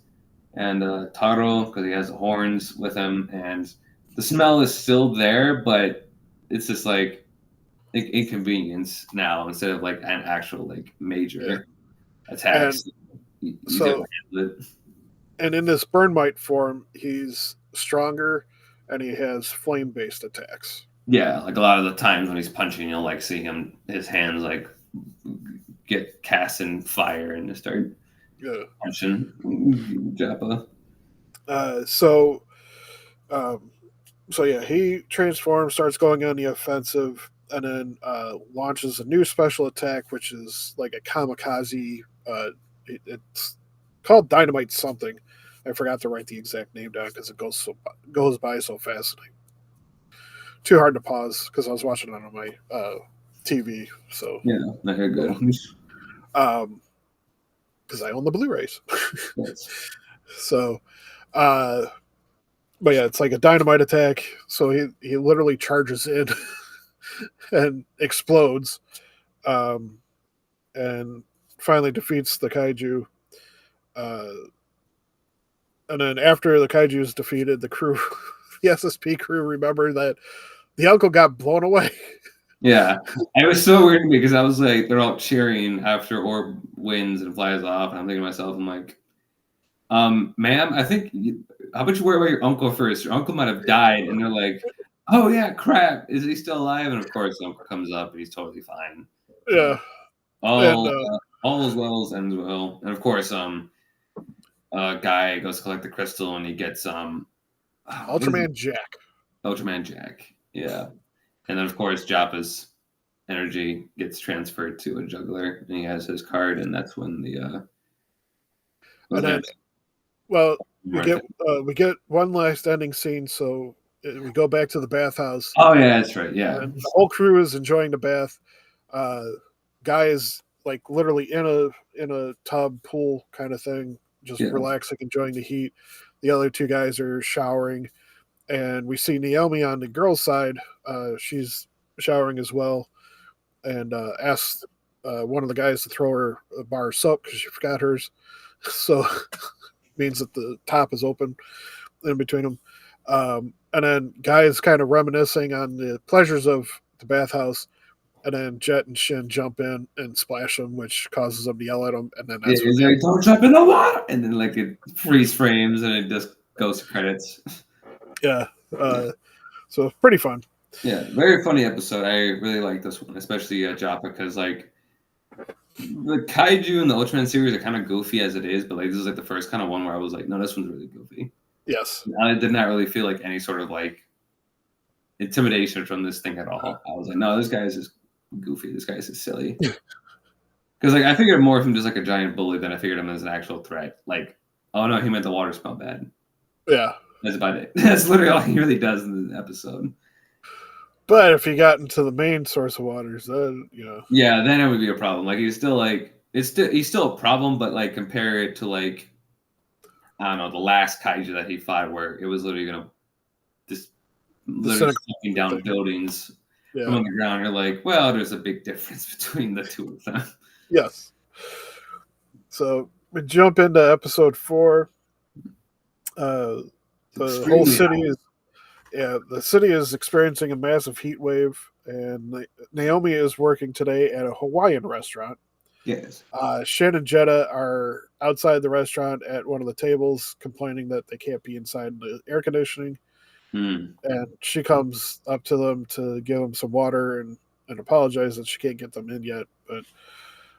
and Taro because he has the horns with him, and the smell is still there, but it's just like inconvenience now instead of like an actual like Yeah, major and attacks. He's able so to handle it. and in this burn mite form, he's stronger and he has flame based attacks. Yeah, like a lot of the times when he's punching, you'll like see his hands like get cast in fire and just start Yeah. punching Jappa. Uh, so um, so yeah, he transforms, starts going on the offensive, and then launches a new special attack, which is like a kamikaze. It's called Dynamite something. I forgot to write the exact name down because it goes by so fast. Too hard to pause because I was watching it on my TV. So Yeah, no, you're good. because I own the Blu-rays. Yes. So, uh, but yeah, it's like a dynamite attack. So he literally charges in and explodes, um, and finally defeats the kaiju. Uh, and then after the kaiju is defeated, the crew, the SSP crew, remember that the uncle got blown away. Yeah, it was so weird to me because I was like, they're all cheering after Orb wins and flies off, and I'm thinking to myself, I'm like, ma'am, how about you worry about your uncle first? Your uncle might have died, and they're like, oh yeah, crap, is he still alive? And of course, the uncle comes up and he's totally fine. So Yeah, and all is well as ends well, and of course, guy goes to collect the crystal and he gets what is it? Ultraman Jack. Ultraman Jack, yeah, and then of course, Joppa's energy gets transferred to a juggler, and he has his card, and that's when the And was then, there well, we right get there. we get one last ending scene. So we go back to the bathhouse, Oh yeah, that's right. and Yeah, then the whole crew is enjoying the bath. Uh, Guy is like literally in a tub pool kind of thing, just yeah, relaxing, enjoying the heat. The other two guys are showering, and we see Naomi on the girls' side. She's showering as well, and asks one of the guys to throw her a bar of soap because she forgot hers. So means that the top is open in between them. And then Guy is kind of reminiscing on the pleasures of the bathhouse, and then Jet and Shin jump in and splash him, which causes them to yell at him, and then Yeah, that's when he's like, "Don't jump in the water," and then like it freeze frames and it just goes to credits. yeah. Yeah, So pretty fun. yeah, very funny episode. I really like this one, especially Joppa, because like the kaiju and the Ultraman series are kind of goofy as it is, but like this is like the first kind of one where I was like, no, this one's really goofy. Yes. I did not really feel like any sort of like intimidation from this thing at all. I was like, no, this guy is just goofy. This guy is just silly. Because like I figured more of him just like a giant bully than I figured him as an actual threat. Like, oh no, he meant the water smelled bad. Yeah. That's about it. That's literally all he really does in the episode. But if he got into the main source of waters, then Yeah, then it would be a problem. Like he's still like he's still a problem, but like compare it to like I don't know the last kaiju that he fought where it was literally gonna just literally sucking down buildings from on the ground. You're like, well, there's a big difference between the two of them. Yes. So we jump into episode 4. The whole city is the city is experiencing a massive heat wave, and Naomi is working today at a Hawaiian restaurant. Yes. Shin and Jeddah are outside the restaurant at one of the tables, complaining that they can't be inside the air conditioning. Mm. And she comes up to them to give them some water and apologize that she can't get them in yet. But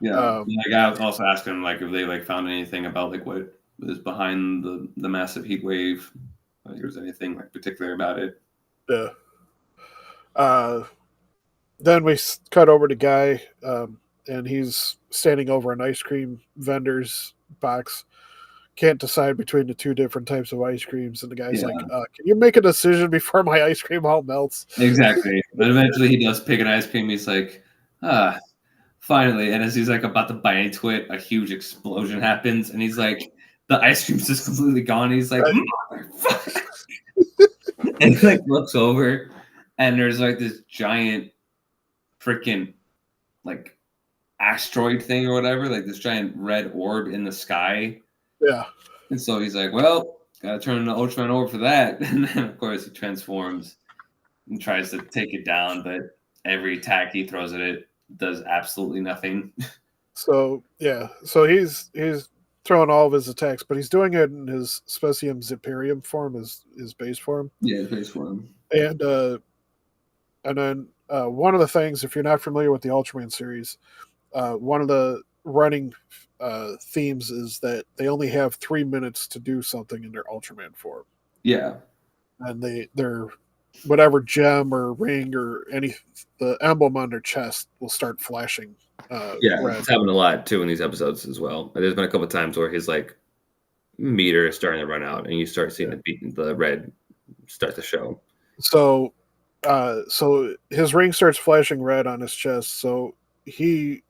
yeah, like I was also asking them like if they like found anything about like what was behind the massive heat wave. If there was anything like particular about it. Yeah. Then we cut over to Guy, and he's standing over an ice cream vendor's box. Can't decide between the two different types of ice creams, and the guy's like, "Can you make a decision before my ice cream all melts?" Exactly. But eventually, he does pick an ice cream. He's like, finally. And as he's like about to bite into it, a huge explosion happens, and he's like, the ice cream's just completely gone. He's like, motherfucker. And he like looks over, and there's like this giant freaking like asteroid thing or whatever, like this giant red orb in the sky. Yeah. And so he's like, well, gotta turn into Ultraman Orb for that. And then of course he transforms and tries to take it down, but every attack he throws at it does absolutely nothing. So he's throwing all of his attacks, but he's doing it in his Specium Ziperium form, his base form. Yeah, his base form. And then one of the things, if you're not familiar with the Ultraman series, one of the running themes is that they only have 3 minutes to do something in their Ultraman form. Yeah. And they're whatever gem or ring or the emblem on their chest will start flashing. Red. It's happened a lot too in these episodes as well. There's been a couple of times where his like meter is starting to run out, and you start seeing the red start to show. So his ring starts flashing red on his chest. So he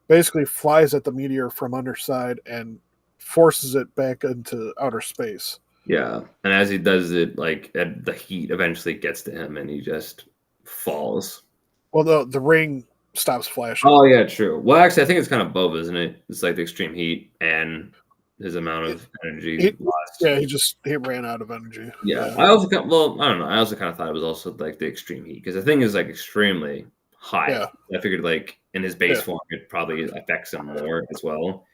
basically flies at the meteor from underside and forces it back into outer space. Yeah, and as he does it, like the heat eventually gets to him, and he just falls. Well, the ring stops flashing. Oh yeah, true. Well, actually, I think it's kind of both, isn't it? It's like the extreme heat and his amount of energy lost. Yeah, he ran out of energy. Yeah. I also I don't know. I also kind of thought it was also like the extreme heat because the thing is like extremely high. Yeah. I figured like in his base form, it probably affects him more as well.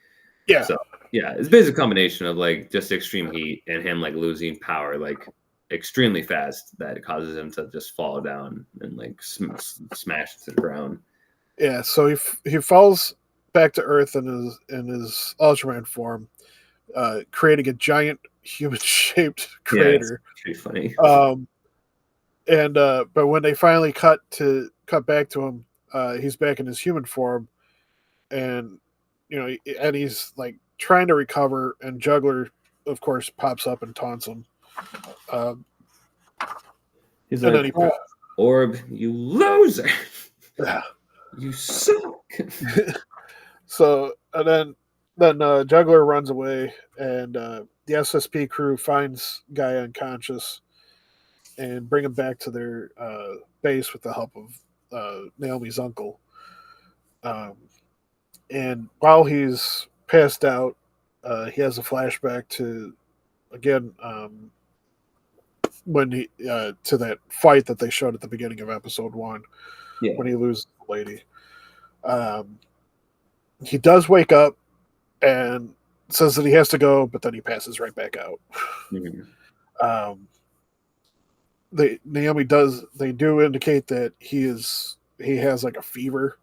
Yeah. So yeah, it's basically a combination of like just extreme heat and him like losing power like extremely fast that causes him to just fall down and like smash to the ground. Yeah. So he falls back to Earth in his Ultraman form, creating a giant human-shaped crater. Yeah, pretty funny. But when they finally cut back to him, he's back in his human form, and and he's like trying to recover, and Juggler, of course, pops up and taunts him. He's like, Orb, you loser! Yeah. You suck. So and then Juggler runs away, and the SSP crew finds Guy unconscious and bring him back to their base with the help of Naomi's uncle. And while he's passed out, he has a flashback to again when he to that fight that they showed at the beginning of episode 1. Yeah. when he loses the lady. Um, he does wake up and says that he has to go, but then he passes right back out. Mhm. Um, they do indicate that he has like a fever,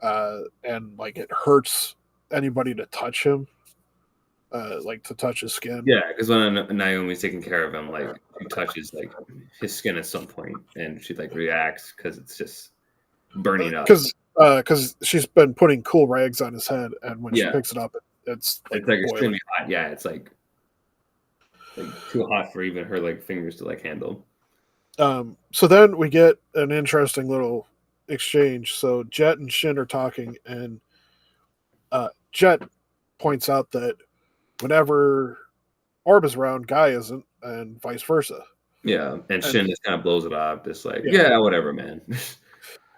and like it hurts anybody to touch him, like to touch his skin. Yeah, because when Naomi's taking care of him, like she touches like his skin at some point, and she like reacts because it's just burning up. Because she's been putting cool rags on his head, and when she Yeah, picks it up, it's like it's like boiling. extremely hot. Yeah, it's like too hot for even her like fingers to like handle. So then we get an interesting little exchange. So Jet and Shin are talking, and Jet points out that whenever Orb is around, Guy isn't, and vice versa. Yeah, and And Shin just kind of blows it off, just like yeah, yeah, whatever, man.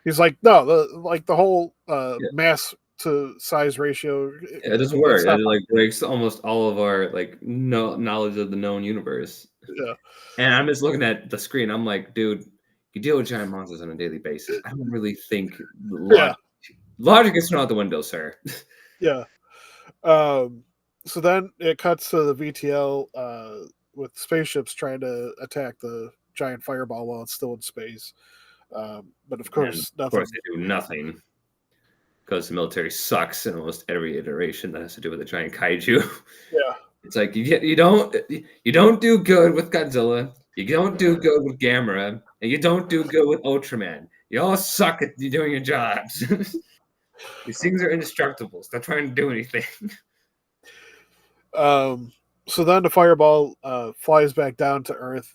he's like, no, the whole Yeah, mass to size ratio, it doesn't it's work. not. It like breaks almost all of our like no knowledge of the known universe. Yeah, And I'm just looking at the screen. I'm like, dude, you deal with giant monsters on a daily basis. I don't really think yeah, logic is thrown out the window, sir. yeah. Um, so then it cuts to the VTL with spaceships trying to attack the giant fireball while it's still in space. But of And course, of course, nothing. they do nothing because the military sucks in almost every iteration that has to do with a giant kaiju. Yeah, It's like you don't do good with Godzilla, you don't do good with Gamera, and you don't do good with Ultraman. You all suck at doing your jobs. These things are indestructible. Stop trying to do anything. so then the fireball flies back down to Earth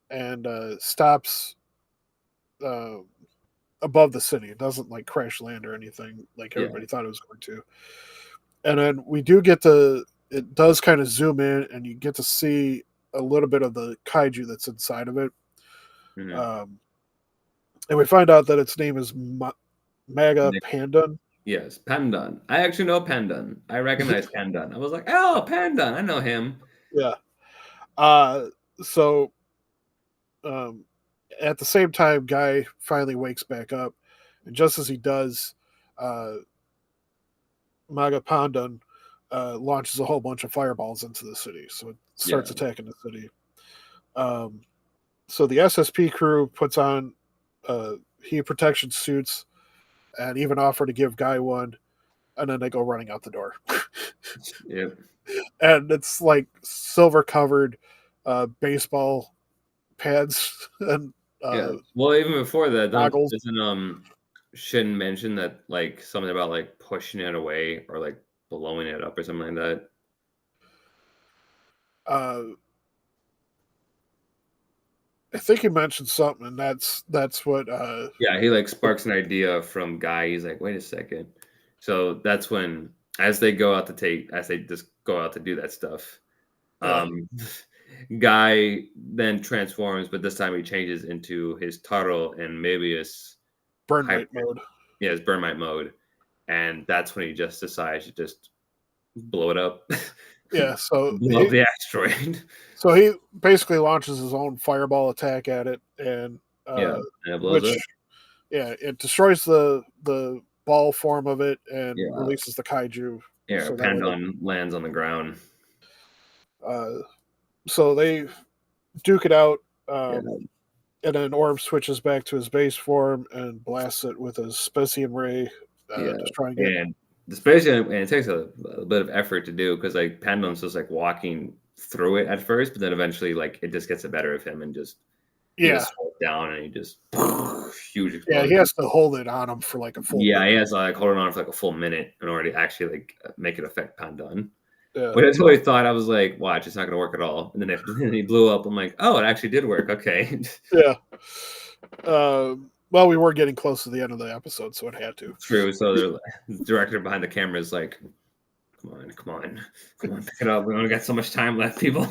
and stops uh, above the city. It doesn't like crash land or anything like Yeah, everybody thought it was going to. And then we do get to. It does kind of zoom in, and you get to see a little bit of the kaiju that's inside of it. mhm. Um, and we find out that its name is Maga Pandan. Yes, Pandan. I actually know Pandan. I recognize Pandan. I was like, oh, Pandan. I know him. Yeah. Uh, so um, at the same time, Guy finally wakes back up, and just as he does, uh, Maga Pandan launches a whole bunch of fireballs into the city. So it starts Yeah, attacking the city. Um, so the SSP crew puts on heat protection suits and even offer to give Guy one, and then they go running out the door. yep, And it's like silver covered baseball pads and yeah. Well, even before that, don't goggles. doesn't Shin mention that like something about like pushing it away or like blowing it up or something like that? Uh, I think he mentioned something, and that's what. Yeah, he like sparks an idea from Guy. He's like, wait a second. So that's when, as they just go out to do that stuff, Yeah, um, Guy then transforms, but this time he changes into his Taro and Mabius burn hybrid. mite mode. Yeah, his Burmite mode, and that's when he just decides to just blow it up, Yeah, blow up the asteroid. so he basically launches his own fireball attack at it, and Yeah, and it blows which up. it destroys the ball form of it and Yeah, releases the kaiju. yeah. So that way, Pandon lands on the ground. uh, so they duke it out. Yeah, And then Orb switches back to his base form and blasts it with his Specium Ray, yeah, destroying it. and especially and it takes a bit of effort to do because like Pandon's just like walking through it at first, but then eventually like it just gets the better of him and just he Yeah, just falls down and he just huge yeah, he explosion. has to hold it on him for like a full Yeah, minute. he has like holding on for like a full minute in order to actually like make it affect Pandon. Yeah, But I totally thought I was like, watch, it's not going to work at all. And then and he blew up. I'm like, oh, it actually did work. Okay. yeah. Well, we were getting close to the end of the episode, so it had to. True. So the director behind the camera is like, come on, pick it up. We only got so much time left, people.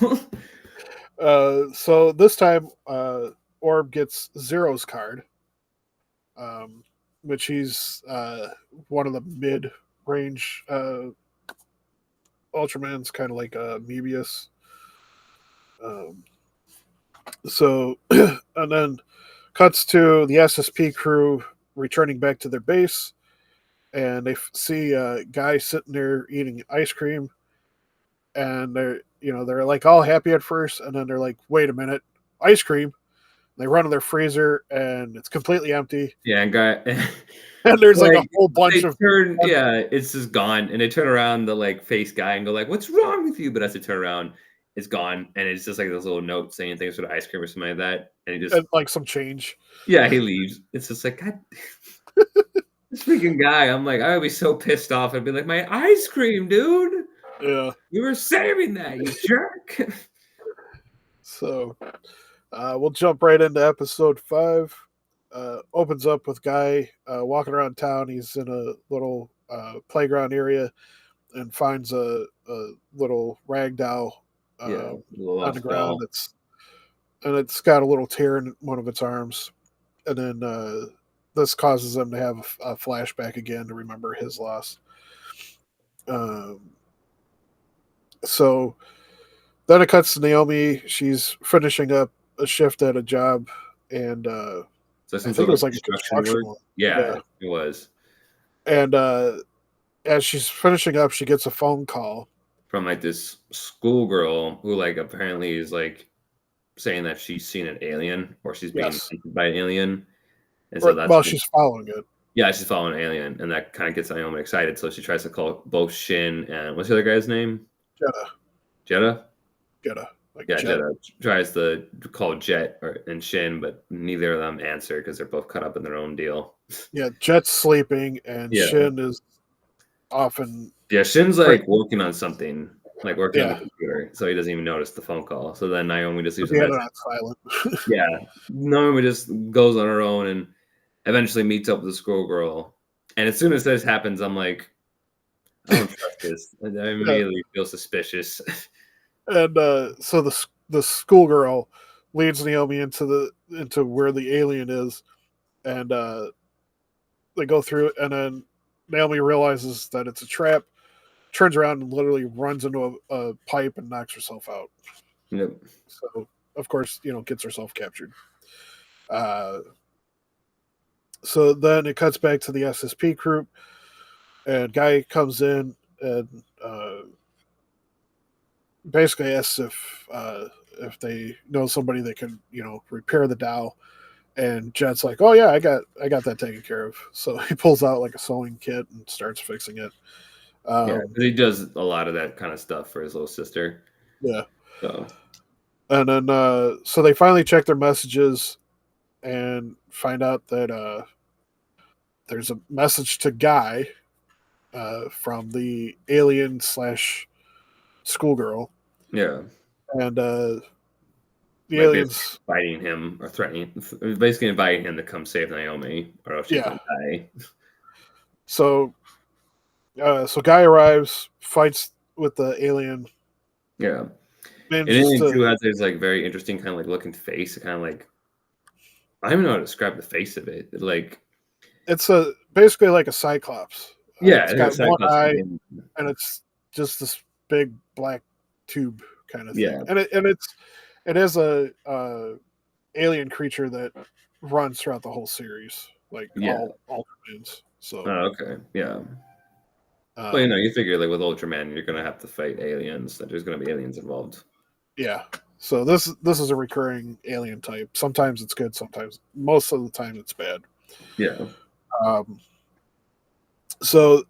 So this time, Orb gets Zero's card, which he's one of the mid-range Ultramans, kind of like Mebius. Um, so, and then cuts to the SSP crew returning back to their base, and they see a guy sitting there eating ice cream, and they're like all happy at first, and then they're like, wait a minute, ice cream. They run to their freezer, and it's completely empty, Yeah, and guy, and there's like a like whole bunch they of turn, yeah, it's just gone, and they turn around the like face guy and go like, "What's wrong with you?" But as they turn around, it's gone, and it's just like this little note saying thanks for the ice cream or something like that, and he just, and like some change. yeah, he leaves. It's just like, God, this freaking guy. I'm like, I would be so pissed off. I'd be like, my ice cream, dude. Yeah. You were saving that, you jerk. So we'll jump right into episode 5. Opens up with Guy walking around town. He's in a little playground area and finds a little rag doll Yeah, little on the lost ground. doll. It's got a little tear in one of its arms, and then this causes them to have a flashback again to remember his loss. Um, so then it cuts to Naomi. She's finishing up a shift at a job, and So I some think sort it of was like a construction construction work. one. Yeah, Yeah. it was And as she's finishing up, she gets a phone call. from like this schoolgirl who like apparently is like saying that she's seen an alien or she's being Yes. hunted by an alien, and so Or, that's well, what, she's following it. yeah, she's following an alien, and that kind of gets Naomi excited. So she tries to call both Shin and what's the other guy's name? Jetta. Jetta. Jetta. Like Yeah, Jet. Jetta tries to call Jet and Shin, but neither of them answer because they're both caught up in their own deal. Yeah, Jet's sleeping, and Yeah, Shin is often. yeah. Shin's Pre- like working on something, like working on the yeah, computer, so he doesn't even notice the phone call. So then Naomi just leaves a he had it message. on silent. Yeah, Naomi just goes on her own and eventually meets up with the schoolgirl. And as soon as this happens, I'm like, I don't trust this. I Yeah. immediately feel suspicious. And so the schoolgirl leads Naomi into where the alien is, and they go through it, and then Naomi realizes that it's a trap, turns around and literally runs into a pipe and knocks herself out. Yep. So of course, gets herself captured. Uh, so then it cuts back to the SSP group, and Guy comes in and basically asks if they know somebody that can repair the doll. And Jet's like, "Oh yeah, I got that taken care of." So he pulls out like a sewing kit and starts fixing it. Yeah, 'cause he does a lot of that kind of stuff for his little sister. Yeah, So and then so they finally check their messages and find out that there's a message to Guy from the alien slash schoolgirl, yeah, and the like basically aliens. inviting him or threatening, basically inviting him to come save Naomi, or else she's Yeah, gonna die. so so Guy arrives, fights with the alien, Yeah, and manages Alien to. Two has this like very interesting kind of like looking face, kind of like I don't even know how to describe the face of it. Like, It's basically like a cyclops. yeah, It's I think got one Cyclops eye, looking. and it's just this big black tube kind of thing. Yeah, It is a alien creature that runs throughout the whole series, like yeah. all Ultramans. So Oh, okay, yeah. Well, um, you figure like with Ultraman, you're gonna have to fight aliens. That there's gonna be aliens involved. yeah. So this is a recurring alien type. Sometimes it's good, sometimes most of the time it's bad. Yeah, Um, so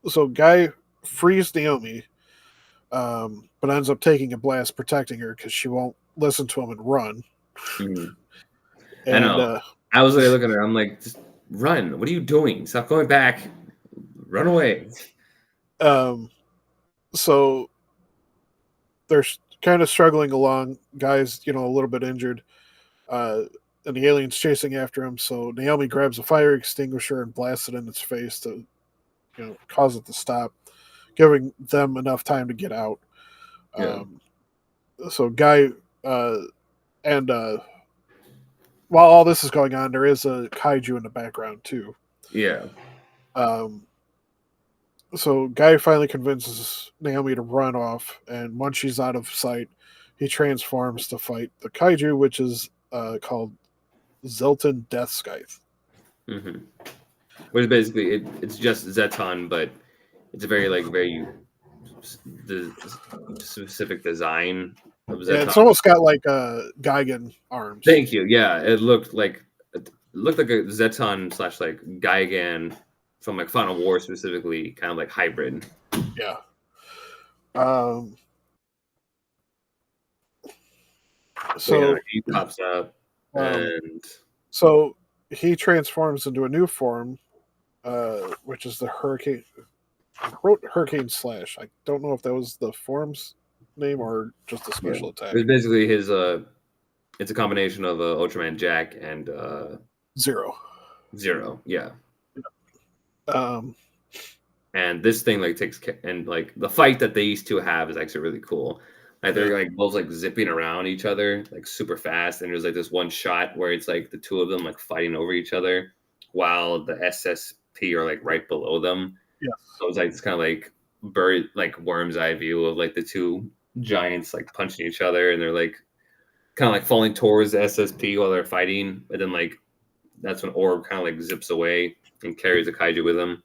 so Guy frees Naomi, but ends up taking a blast protecting her because she won't listen to him and run. mhm. I And know. I was like looking at her. I'm like, just run. What are you doing? Stop going back. Run away. um, so they're kind of struggling along. Guy's a little bit injured, uh, and the alien's chasing after him. So Naomi grabs a fire extinguisher and blasts it in its face to cause it to stop, giving them enough time to get out. Yeah, So Guy and while all this is going on, there is a kaiju in the background too. yeah, Um, so Guy finally convinces Naomi to run off, and once she's out of sight, he transforms to fight the kaiju, which is called Zilton Death Scythe. Mm-hmm. Which is basically it's just Zeton, but it's a very the specific design of Yeah, it's Zeton. almost got like Gigan arms. Thank you. Yeah, it looked like a Zeton slash like Gigan from like Final War specifically, kind of like hybrid. Yeah. So He pops up and so he transforms into a new form, which is the Hurricane. I wrote Hurricane Slash. I don't know if that was the form's name or just a special attack. It's basically his. It's a combination of Ultraman Jack and Zero. Yeah. Um, and this thing like takes and like the fight that these two have is actually really cool. Like they're like both like zipping around each other like super fast, and there's like this one shot where it's like the two of them like fighting over each other while the SSP are like right below them. Yeah. So it's like this kind of like bird like worm's eye view of like the two giants like punching each other, and they're like kind of like falling towards the SSP while they're fighting, but then like that's when Orb kind of like zips away and carries the kaiju with him.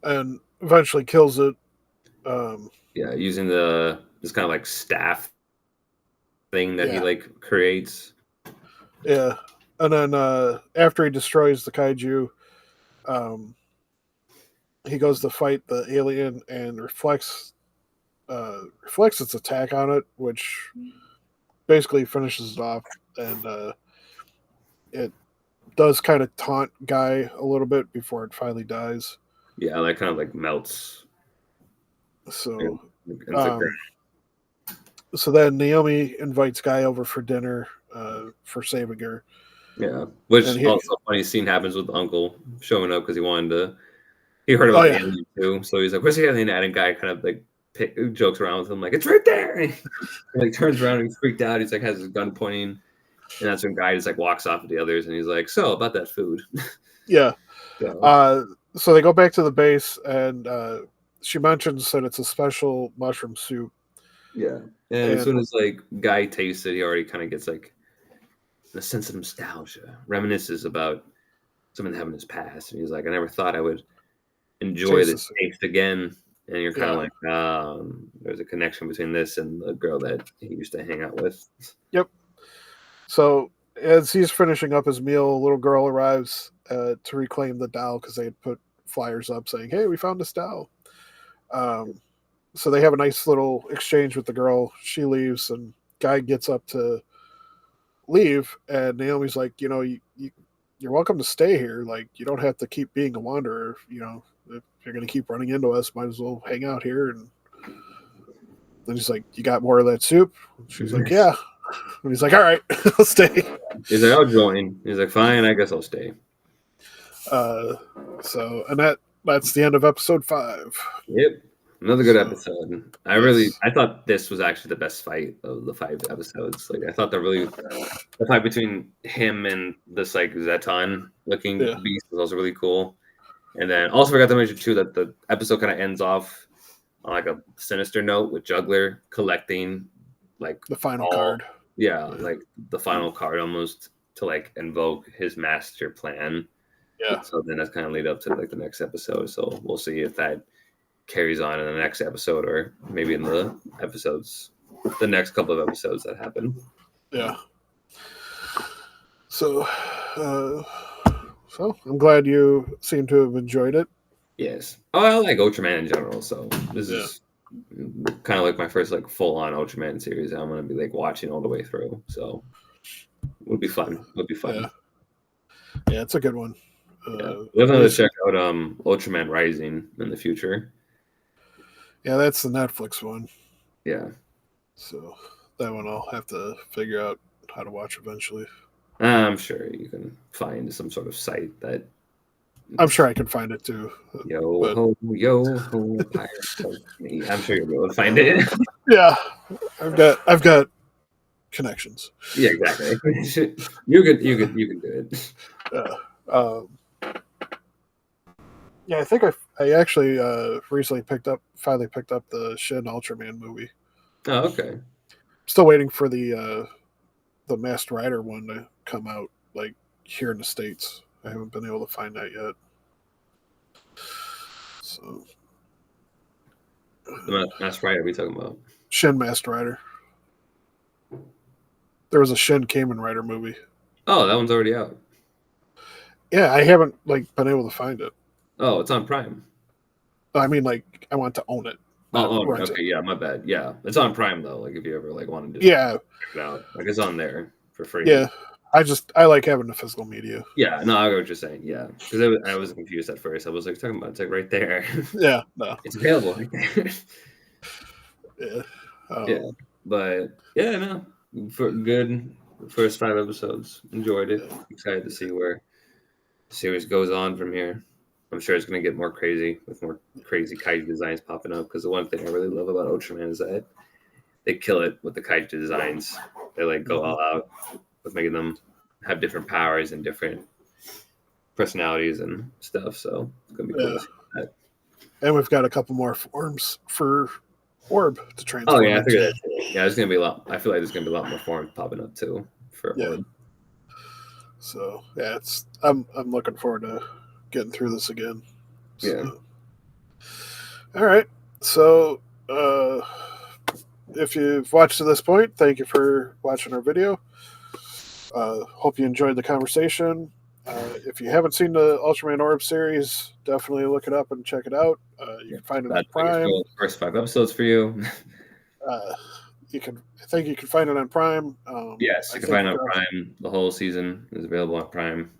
And eventually kills it. Using this kind of like staff thing that he like creates. Yeah, and then after he destroys the kaiju, he goes to fight the alien and reflects its attack on it, which basically finishes it off, and it does kind of taunt Guy a little bit before it finally dies. Yeah, that kind of like melts. So, so then Naomi invites Guy over for dinner for saving her. Yeah, which also a funny scene happens with the uncle showing up because he heard about the alien too, so he's like, "Where's the alien at?" And Guy kind of like jokes around with him, like, "It's right there." And he like turns around and he's freaked out. He's like has his gun pointing, and that's when Guy just like walks off with the others, and he's like, "So about that food." Yeah. So they go back to the base, and she mentions that it's a special mushroom soup. Yeah, and as soon as like Guy tastes it, he already kind of gets like a sense of nostalgia, reminisces about something that happened in his past, and he's like, "I never thought I would enjoy this taste again." And you're kind of like, there's a connection between this and the girl that he used to hang out with. Yep. So as he's finishing up his meal, a little girl arrives to reclaim the doll because they had put flyers up saying, "Hey, we found this doll." So they have a nice little exchange with the girl. She leaves, and Guy gets up to leave, and Naomi's like, you're welcome to stay here. Like, you don't have to keep being a wanderer. If you're going to keep running into us, might as well hang out here. And then he's like, "You got more of that soup?" She's like, "Yeah." And he's like, "All right, I'll stay." He's like, "I'll join." He's like, "Fine, I guess I'll stay." And that's the end of episode 5. Yep. Another good episode. I thought this was actually the best fight of the 5 episodes. Like I thought the fight between him and this like Zeton looking beast was also really cool. And then also forgot to mention too that the episode kind of ends off on like a sinister note with Juggler collecting like the final card. Yeah, like the final card almost to like invoke his master plan. Yeah. So then that's kind of lead up to like the next episode. So we'll see if that carries on in the next episode or maybe in the next couple of episodes that happen. Yeah. So I'm glad you seem to have enjoyed it. Yes. Oh, I like Ultraman in general. So this is kind of like my first like full on Ultraman series. I'm going to be like watching all the way through. So it'll be fun. Yeah, it's a good one. Definitely check out Ultraman Rising in the future. Yeah, that's the Netflix one. Yeah. So that one I'll have to figure out how to watch eventually. I'm sure you can find some sort of site that. I'm sure I can find it too. Pirate. I'm sure you'll be able to find it. Yeah, I've got connections. Yeah, exactly. You can do it. Yeah, I think I actually recently finally picked up the Shin Ultraman movie. Oh, okay. Still waiting for the the Masked Rider one to come out like here in the States. I haven't been able to find that yet. So The Masked Rider we talking about? Shin Masked Rider. There was a Shin Kamen Rider movie. Oh, that one's already out. Yeah, I haven't like been able to find it. Oh, it's on Prime. I mean, like I want to own it. Okay, yeah, my bad. Yeah, it's on Prime though. Like if you ever like wanted to Yeah, check it out, like it's on there for free. yeah. I like having the physical media. Yeah, no, I get what you're saying. Yeah, because I was confused at first. I was like talking about it's like right there. Yeah, no, It's available right there. yeah, Yeah, but yeah, no, for good first 5 episodes. Enjoyed it. Excited to see where the series goes on from here. I'm sure it's going to get more crazy with more crazy kaiju designs popping up. Because the one thing I really love about Ultraman is that they kill it with the kaiju designs. They like go all out with making them have different powers and different personalities and stuff. So it's gonna be cool to see that. And we've got a couple more forms for Orb to transform. Oh yeah, I figured that too. Yeah, there's gonna be a lot. I feel like there's gonna be a lot more forms popping up too for Orb. So yeah, I'm looking forward to getting through this again. So. Yeah. All right. So if you've watched to this point, thank you for watching our video. Hope you enjoyed the conversation. If you haven't seen the Ultraman Orb series, definitely look it up and check it out. You can find it on Prime. First 5 episodes for you. I think you can find it on Prime. Yes, you can find it on Prime. The whole season is available on Prime.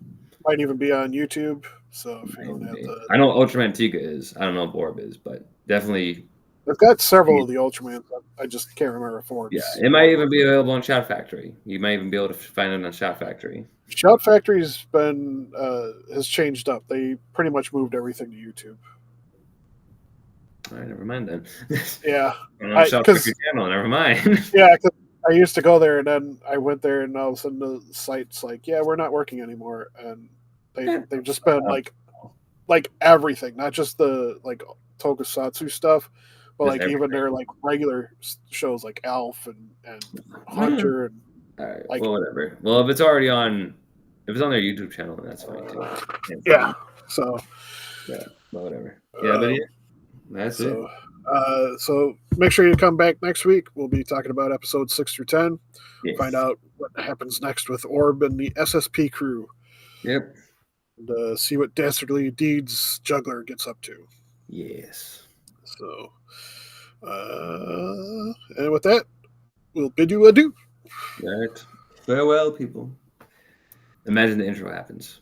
Might even be on YouTube. So if you don't have the, I know Ultraman Tiga is. I don't know if Orb is, but definitely. I've got several of the Ultramans. I just can't remember if Yeah, it might even be available on Shout Factory. You might even be able to find it on Shout Factory. Shout Factory's been has changed up. They pretty much moved everything to YouTube. All right, never mind then. Yeah, Shout Factory channel. Never mind. Yeah, cause I used to go there, and then I went there, and all of a sudden the site's like, "Yeah, we're not working anymore," and they've just been like everything, not just the like Tokusatsu stuff, but Just like everything. even their like regular shows like Alf and Hunter and all right, like, well, whatever. Well, if it's already on, if it's on their YouTube channel, then that's fine too. Yeah. So. Yeah. Well, whatever. Yeah, but yeah, that's it. So make sure you come back next week. We'll be talking about episodes 6 through 10. Yes. Find out what happens next with Orb and the SSP crew. Yep. And see what dastardly deeds Juggler gets up to. Yes. So, and with that, we'll bid you adieu. All right. Farewell, people. Imagine the intro happens.